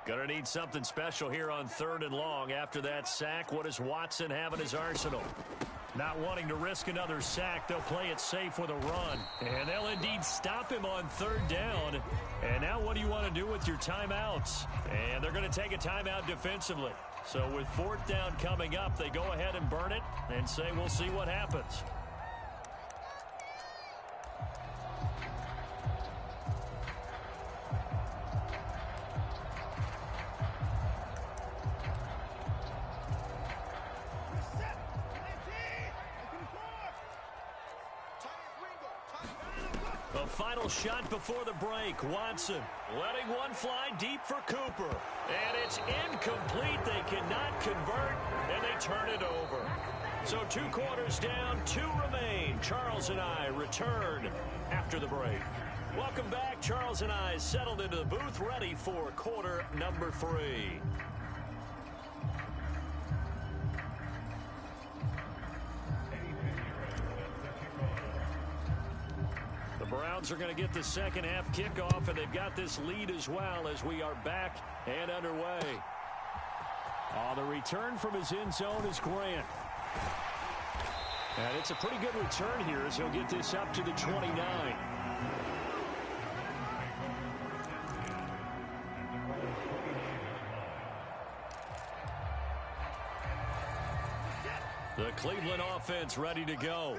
Gonna need something special here on 3rd and long. After that sack, what does Watson have in his arsenal? Not wanting to risk another sack, they'll play it safe with a run. And they'll indeed stop him on 3rd down. And now what do you want to do with your timeouts? And they're going to take a timeout defensively. So with 4th down coming up, they go ahead and burn it and say we'll see what happens. The final shot before the break. Watson letting one fly deep for Cooper. And it's incomplete. They cannot convert, and they turn it over. So 2 quarters down, 2 remain. Charles and I return after the break. Welcome back. Charles and I settled into the booth, ready for quarter number 3. The Browns are going to get the second half kickoff, and they've got this lead as well as we are back and underway. The return from his end zone is Grant. And it's a pretty good return here as he'll get this up to the 29. The Cleveland offense ready to go.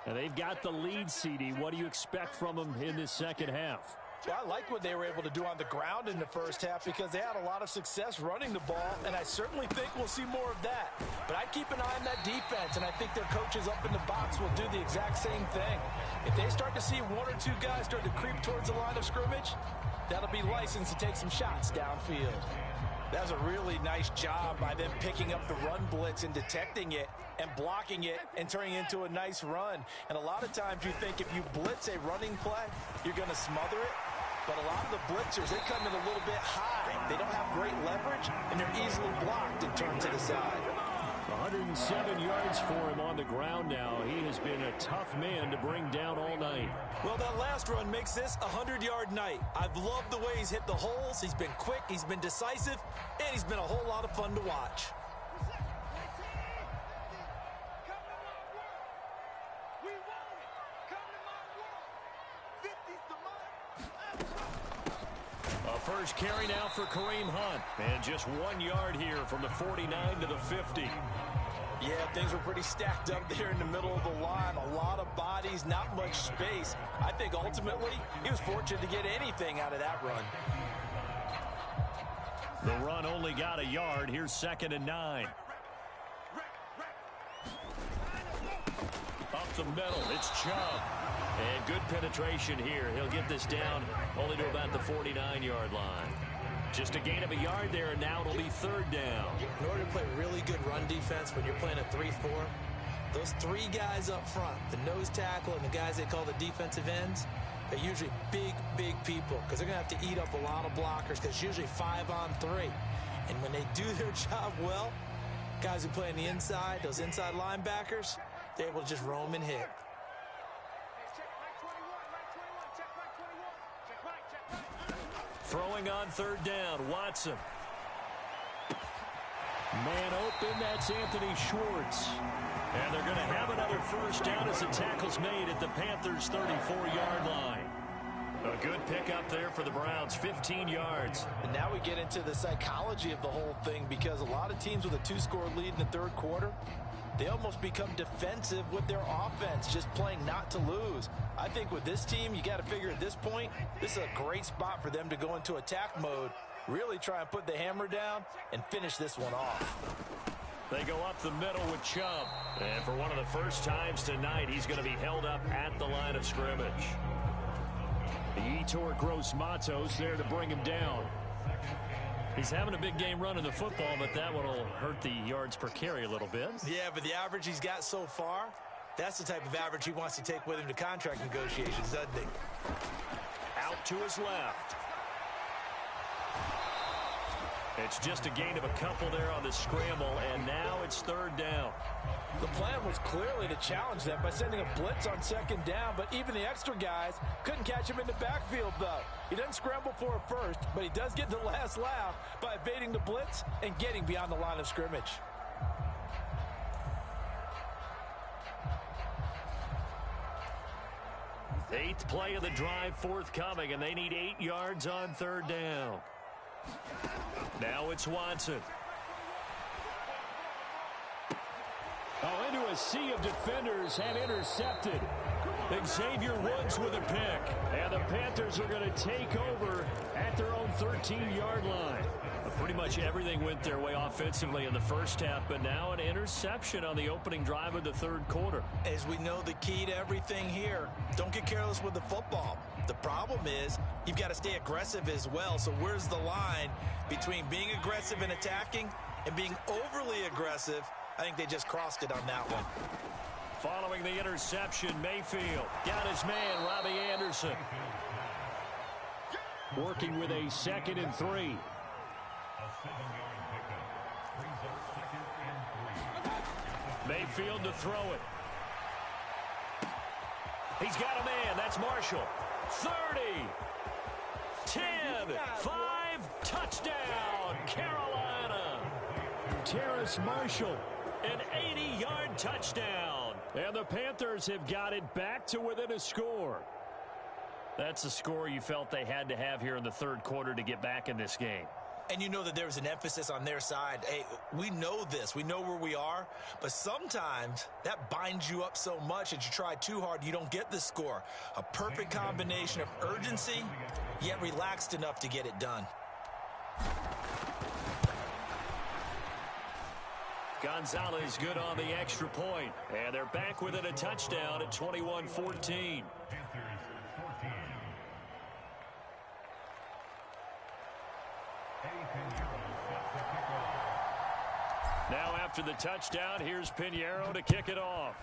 And they've got the lead, CD. What do you expect from them in this second half? Well, I like what they were able to do on the ground in the first half because they had a lot of success running the ball, and I certainly think we'll see more of that. But I keep an eye on that defense, and I think their coaches up in the box will do the exact same thing. If they start to see 1 or 2 guys start to creep towards the line of scrimmage, that'll be licensed to take some shots downfield. That was a really nice job by them picking up the run blitz and detecting it and blocking it and turning it into a nice run. And a lot of times you think if you blitz a running play, you're going to smother it. But a lot of the blitzers, they come in a little bit high. They don't have great leverage, and they're easily blocked and turned to the side. 107 yards for him on the ground now. He has been a tough man to bring down all night. Well, that last run makes this a 100-yard night. I've loved the way he's hit the holes. He's been quick, he's been decisive, and he's been a whole lot of fun to watch. First carry now for Kareem Hunt. And just 1 yard here from the 49 to the 50. Yeah, things were pretty stacked up there in the middle of the line. A lot of bodies, not much space. I think ultimately he was fortunate to get anything out of that run. The run only got a yard. Here's 2nd and 9. the middle. It's Chubb. And good penetration here. He'll get this down only to about the 49-yard line. Just a gain of a yard there, and now it'll be third down. In order to play really good run defense when you're playing a 3-4, those three guys up front, the nose tackle and the guys they call the defensive ends, they're usually big, big people because they're going to have to eat up a lot of blockers because it's usually 5-on-3. And when they do their job well, guys who play on the inside, those inside linebackers, they're able to just roam and hit. Throwing on third down, Watson. Man open, that's Anthony Schwartz. And they're going to have another first down as the tackle's made at the Panthers' 34-yard line. A good pickup there for the Browns, 15 yards. And now we get into the psychology of the whole thing because a lot of teams with a 2-score lead in the third quarter, they almost become defensive with their offense, just playing not to lose. I think with this team, you got to figure at this point, this is a great spot for them to go into attack mode, really try and put the hammer down and finish this one off. They go up the middle with Chubb. And for one of the first times tonight, he's going to be held up at the line of scrimmage. Yetur Gross-Matos there to bring him down. He's having a big game running the football, but that one will hurt the yards per carry a little bit. Yeah, but the average he's got so far, that's the type of average he wants to take with him to contract negotiations, doesn't he? Out to his left. It's just a gain of a couple there on the scramble, and now it's third down. The plan was clearly to challenge them by sending a blitz on second down, but even the extra guys couldn't catch him in the backfield, though. He doesn't scramble for it first, but he does get the last laugh by evading the blitz and getting beyond the line of scrimmage. Eighth play of the drive forthcoming, and they need 8 yards on third down. Now it's Watson. Oh, into a sea of defenders and intercepted. Xavier Woods with a pick. And the Panthers are going to take over at their own 13-yard line. Pretty much everything went their way offensively in the first half, but now an interception on the opening drive of the third quarter. As we know, the key to everything here, don't get careless with the football. The problem is you've got to stay aggressive as well. So where's the line between being aggressive and attacking and being overly aggressive? I think they just crossed it on that one. Following the interception, Mayfield got his man, Robbie Anderson. Working with a 2nd and 3. Mayfield to throw it. He's got a man. That's Marshall. 30. 10. 5. Touchdown. Carolina. Terrace Marshall. An 80-yard touchdown. And the Panthers have got it back to within a score. That's the score you felt they had to have here in the third quarter to get back in this game. And you know that there was an emphasis on their side. Hey, we know this. We know where we are. But sometimes that binds you up so much that you try too hard, you don't get the score. A perfect combination of urgency, yet relaxed enough to get it done. Gonzalez good on the extra point. And they're back within a touchdown at 21-14. Now after the touchdown, here's Pinheiro to kick it off.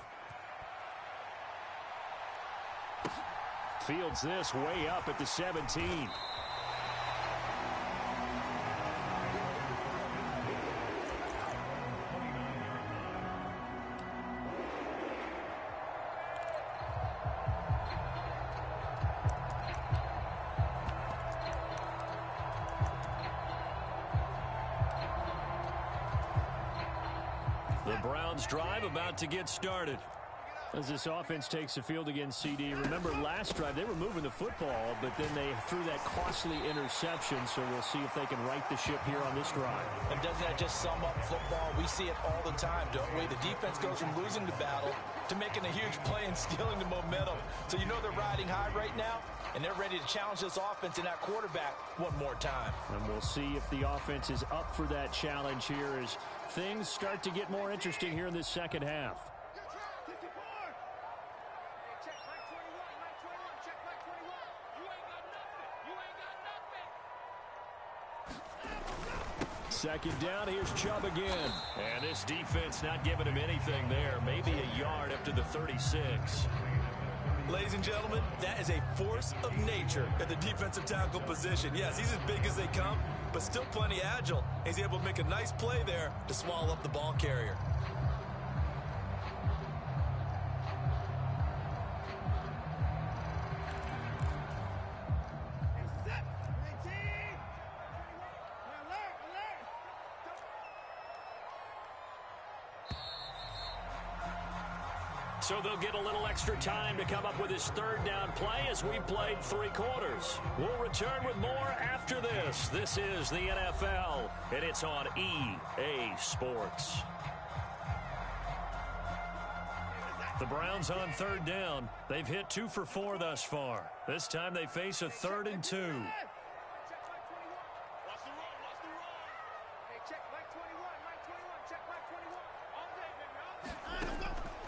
Fields this way up at the 17. The Browns drive about to get started. As this offense takes the field against CD, remember last drive they were moving the football, but then they threw that costly interception, so we'll see if they can right the ship here on this drive. And doesn't that just sum up football? We see it all the time, don't we? The defense goes from losing the battle to making a huge play and stealing the momentum. So you know they're riding high right now, and they're ready to challenge this offense and that quarterback one more time. And we'll see if the offense is up for that challenge here as things start to get more interesting here in this second half. Second down, here's Chubb again. And this defense not giving him anything there. Maybe a yard up to the 36. Ladies and gentlemen, that is a force of nature at the defensive tackle position. Yes, he's as big as they come, but still plenty agile. He's able to make a nice play there to swallow up the ball carrier. So they'll get a little extra time to come up with his third down play as we played 3 quarters. We'll return with more after this. This is the NFL, and it's on EA Sports. The Browns on third down. They've hit 2 for 4 thus far. This time they face a 3rd and 2.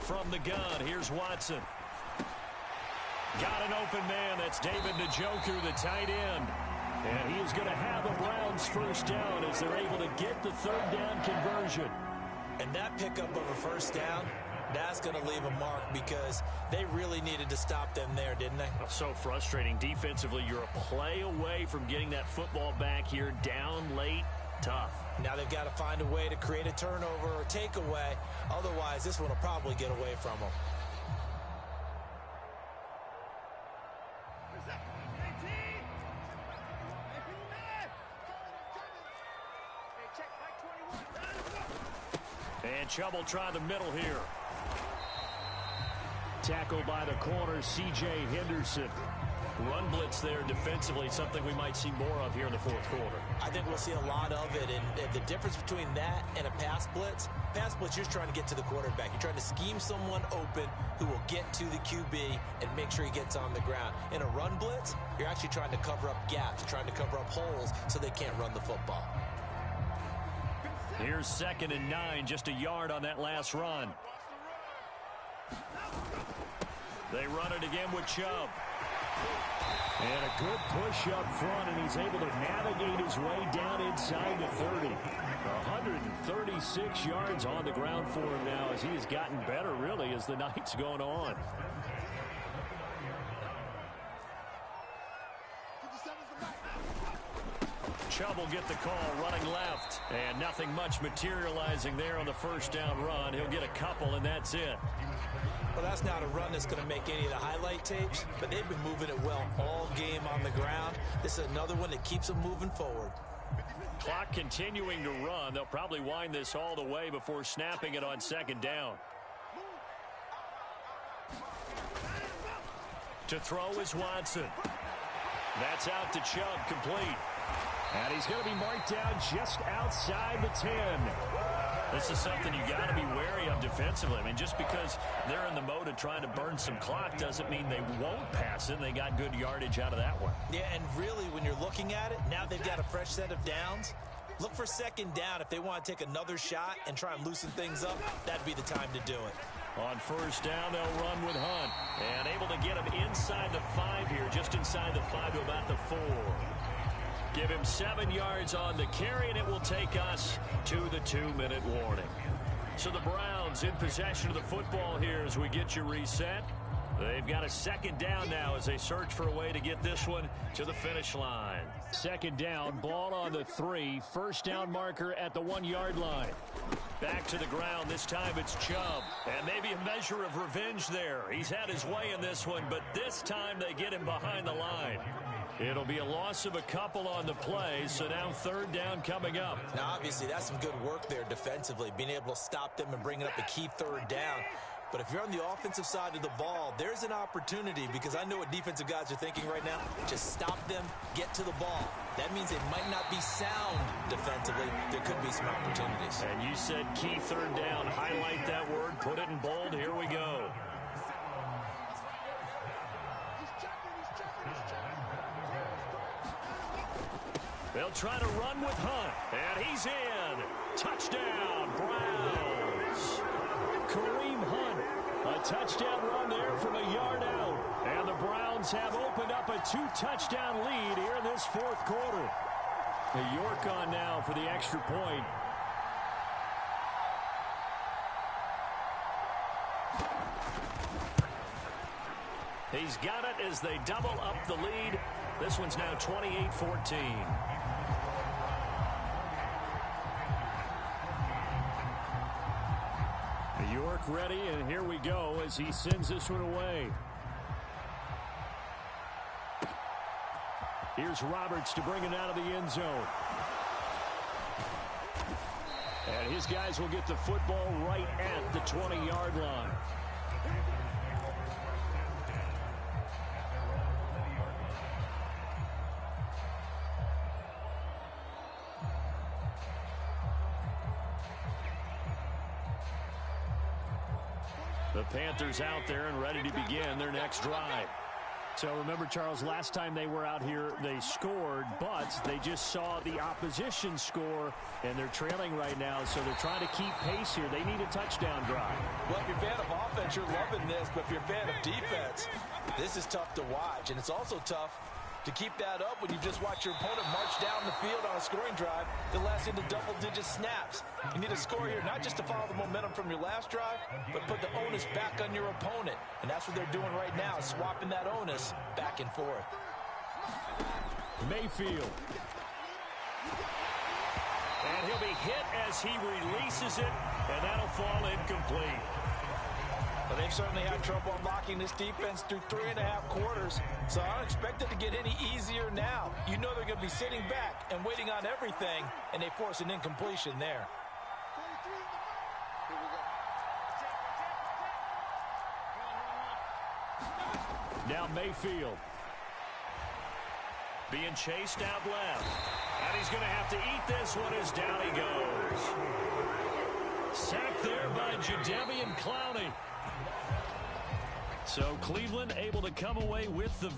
From the gun, here's Watson. Got an open man. That's David Njoku, the tight end. And he is going to have the Browns first down as they're able to get the third down conversion. And that pickup of a first down, that's going to leave a mark because they really needed to stop them there, didn't they? So frustrating. Defensively, you're a play away from getting that football back here down late. Tough. Now they've got to find a way to create a turnover or takeaway. Otherwise, this one will probably get away from them. And Chubb will try the middle here. Tackled by the corner, C.J. Henderson. Run blitz there defensively, something we might see more of here in the fourth quarter. I think we'll see a lot of it, and the difference between that and a pass blitz, you're just trying to get to the quarterback. You're trying to scheme someone open who will get to the QB and make sure he gets on the ground. In a run blitz, you're actually trying to cover up gaps, trying to cover up holes so they can't run the football. Here's 2nd and 9, just a yard on that last run. They run it again with Chubb. And a good push up front, and he's able to navigate his way down inside the 30. 136 yards on the ground for him now as he has gotten better, really, as the night's going on. Chubb will get the call running left. And nothing much materializing there on the first down run. He'll get a couple, and that's it. Well, that's not a run that's going to make any of the highlight tapes, but they've been moving it well all game on the ground. This is another one that keeps them moving forward. Clock continuing to run. They'll probably wind this all the way before snapping it on 2nd down. To throw is Watson. That's out to Chubb, complete. And he's going to be marked down just outside the 10. This is something you got to be wary of defensively. I mean, just because they're in the mode of trying to burn some clock doesn't mean they won't pass it. They got good yardage out of that one. Yeah, and really, when you're looking at it, now they've got a fresh set of downs. Look for 2nd down. If they want to take another shot and try and loosen things up, that'd be the time to do it. On first down, they'll run with Hunt. And able to get him inside the 5 here, just inside the 5 to about the 4. Give him 7 yards on the carry, and it will take us to the 2-minute warning. So the Browns in possession of the football here as we get you reset. They've got a 2nd down now as they search for a way to get this one to the finish line. 2nd down, ball on the 3. First down marker at the 1-yard line. Back to the ground. This time it's Chubb. And maybe a measure of revenge there. He's had his way in this one, but this time they get him behind the line. It'll be a loss of a couple on the play, so now 3rd down coming up. Now, obviously, that's some good work there defensively, being able to stop them and bringing up a key 3rd down. But if you're on the offensive side of the ball, there's an opportunity because I know what defensive guys are thinking right now. Just stop them, get to the ball. That means they might not be sound defensively. There could be some opportunities. And you said key 3rd down. Highlight that word, put it in bold. Here we go. They'll try to run with Hunt, and he's in. Touchdown, Browns. Kareem Hunt, a touchdown run there from a yard out. And the Browns have opened up a 2-touchdown lead here in this 4th quarter. York on now for the extra point. He's got it as they double up the lead. This one's now 28-14. York ready, and here we go as he sends this one away. Here's Roberts to bring it out of the end zone. And his guys will get the football right at the 20-yard line. The Panthers out there and ready to begin their next drive. So remember, Charles, last time they were out here, they scored, but they just saw the opposition score, and they're trailing right now, so they're trying to keep pace here. They need a touchdown drive. Well, if you're a fan of offense, you're loving this, but if you're a fan of defense, this is tough to watch, and it's also tough to keep that up when you just watch your opponent march down the field on a scoring drive that lasts into double-digit snaps. You need a score here, not just to follow the momentum from your last drive, but put the onus back on your opponent. And that's what they're doing right now, swapping that onus back and forth. Mayfield. And he'll be hit as he releases it, and that'll fall incomplete. Well, they've certainly had trouble unlocking this defense through 3.5 quarters, so I don't expect it to get any easier now. You know they're going to be sitting back and waiting on everything, and they force an incompletion there. Now Mayfield. Being chased out left. And he's going to have to eat this one as down he goes. Sacked there by Jadeveon Clowney. So Cleveland able to come away with the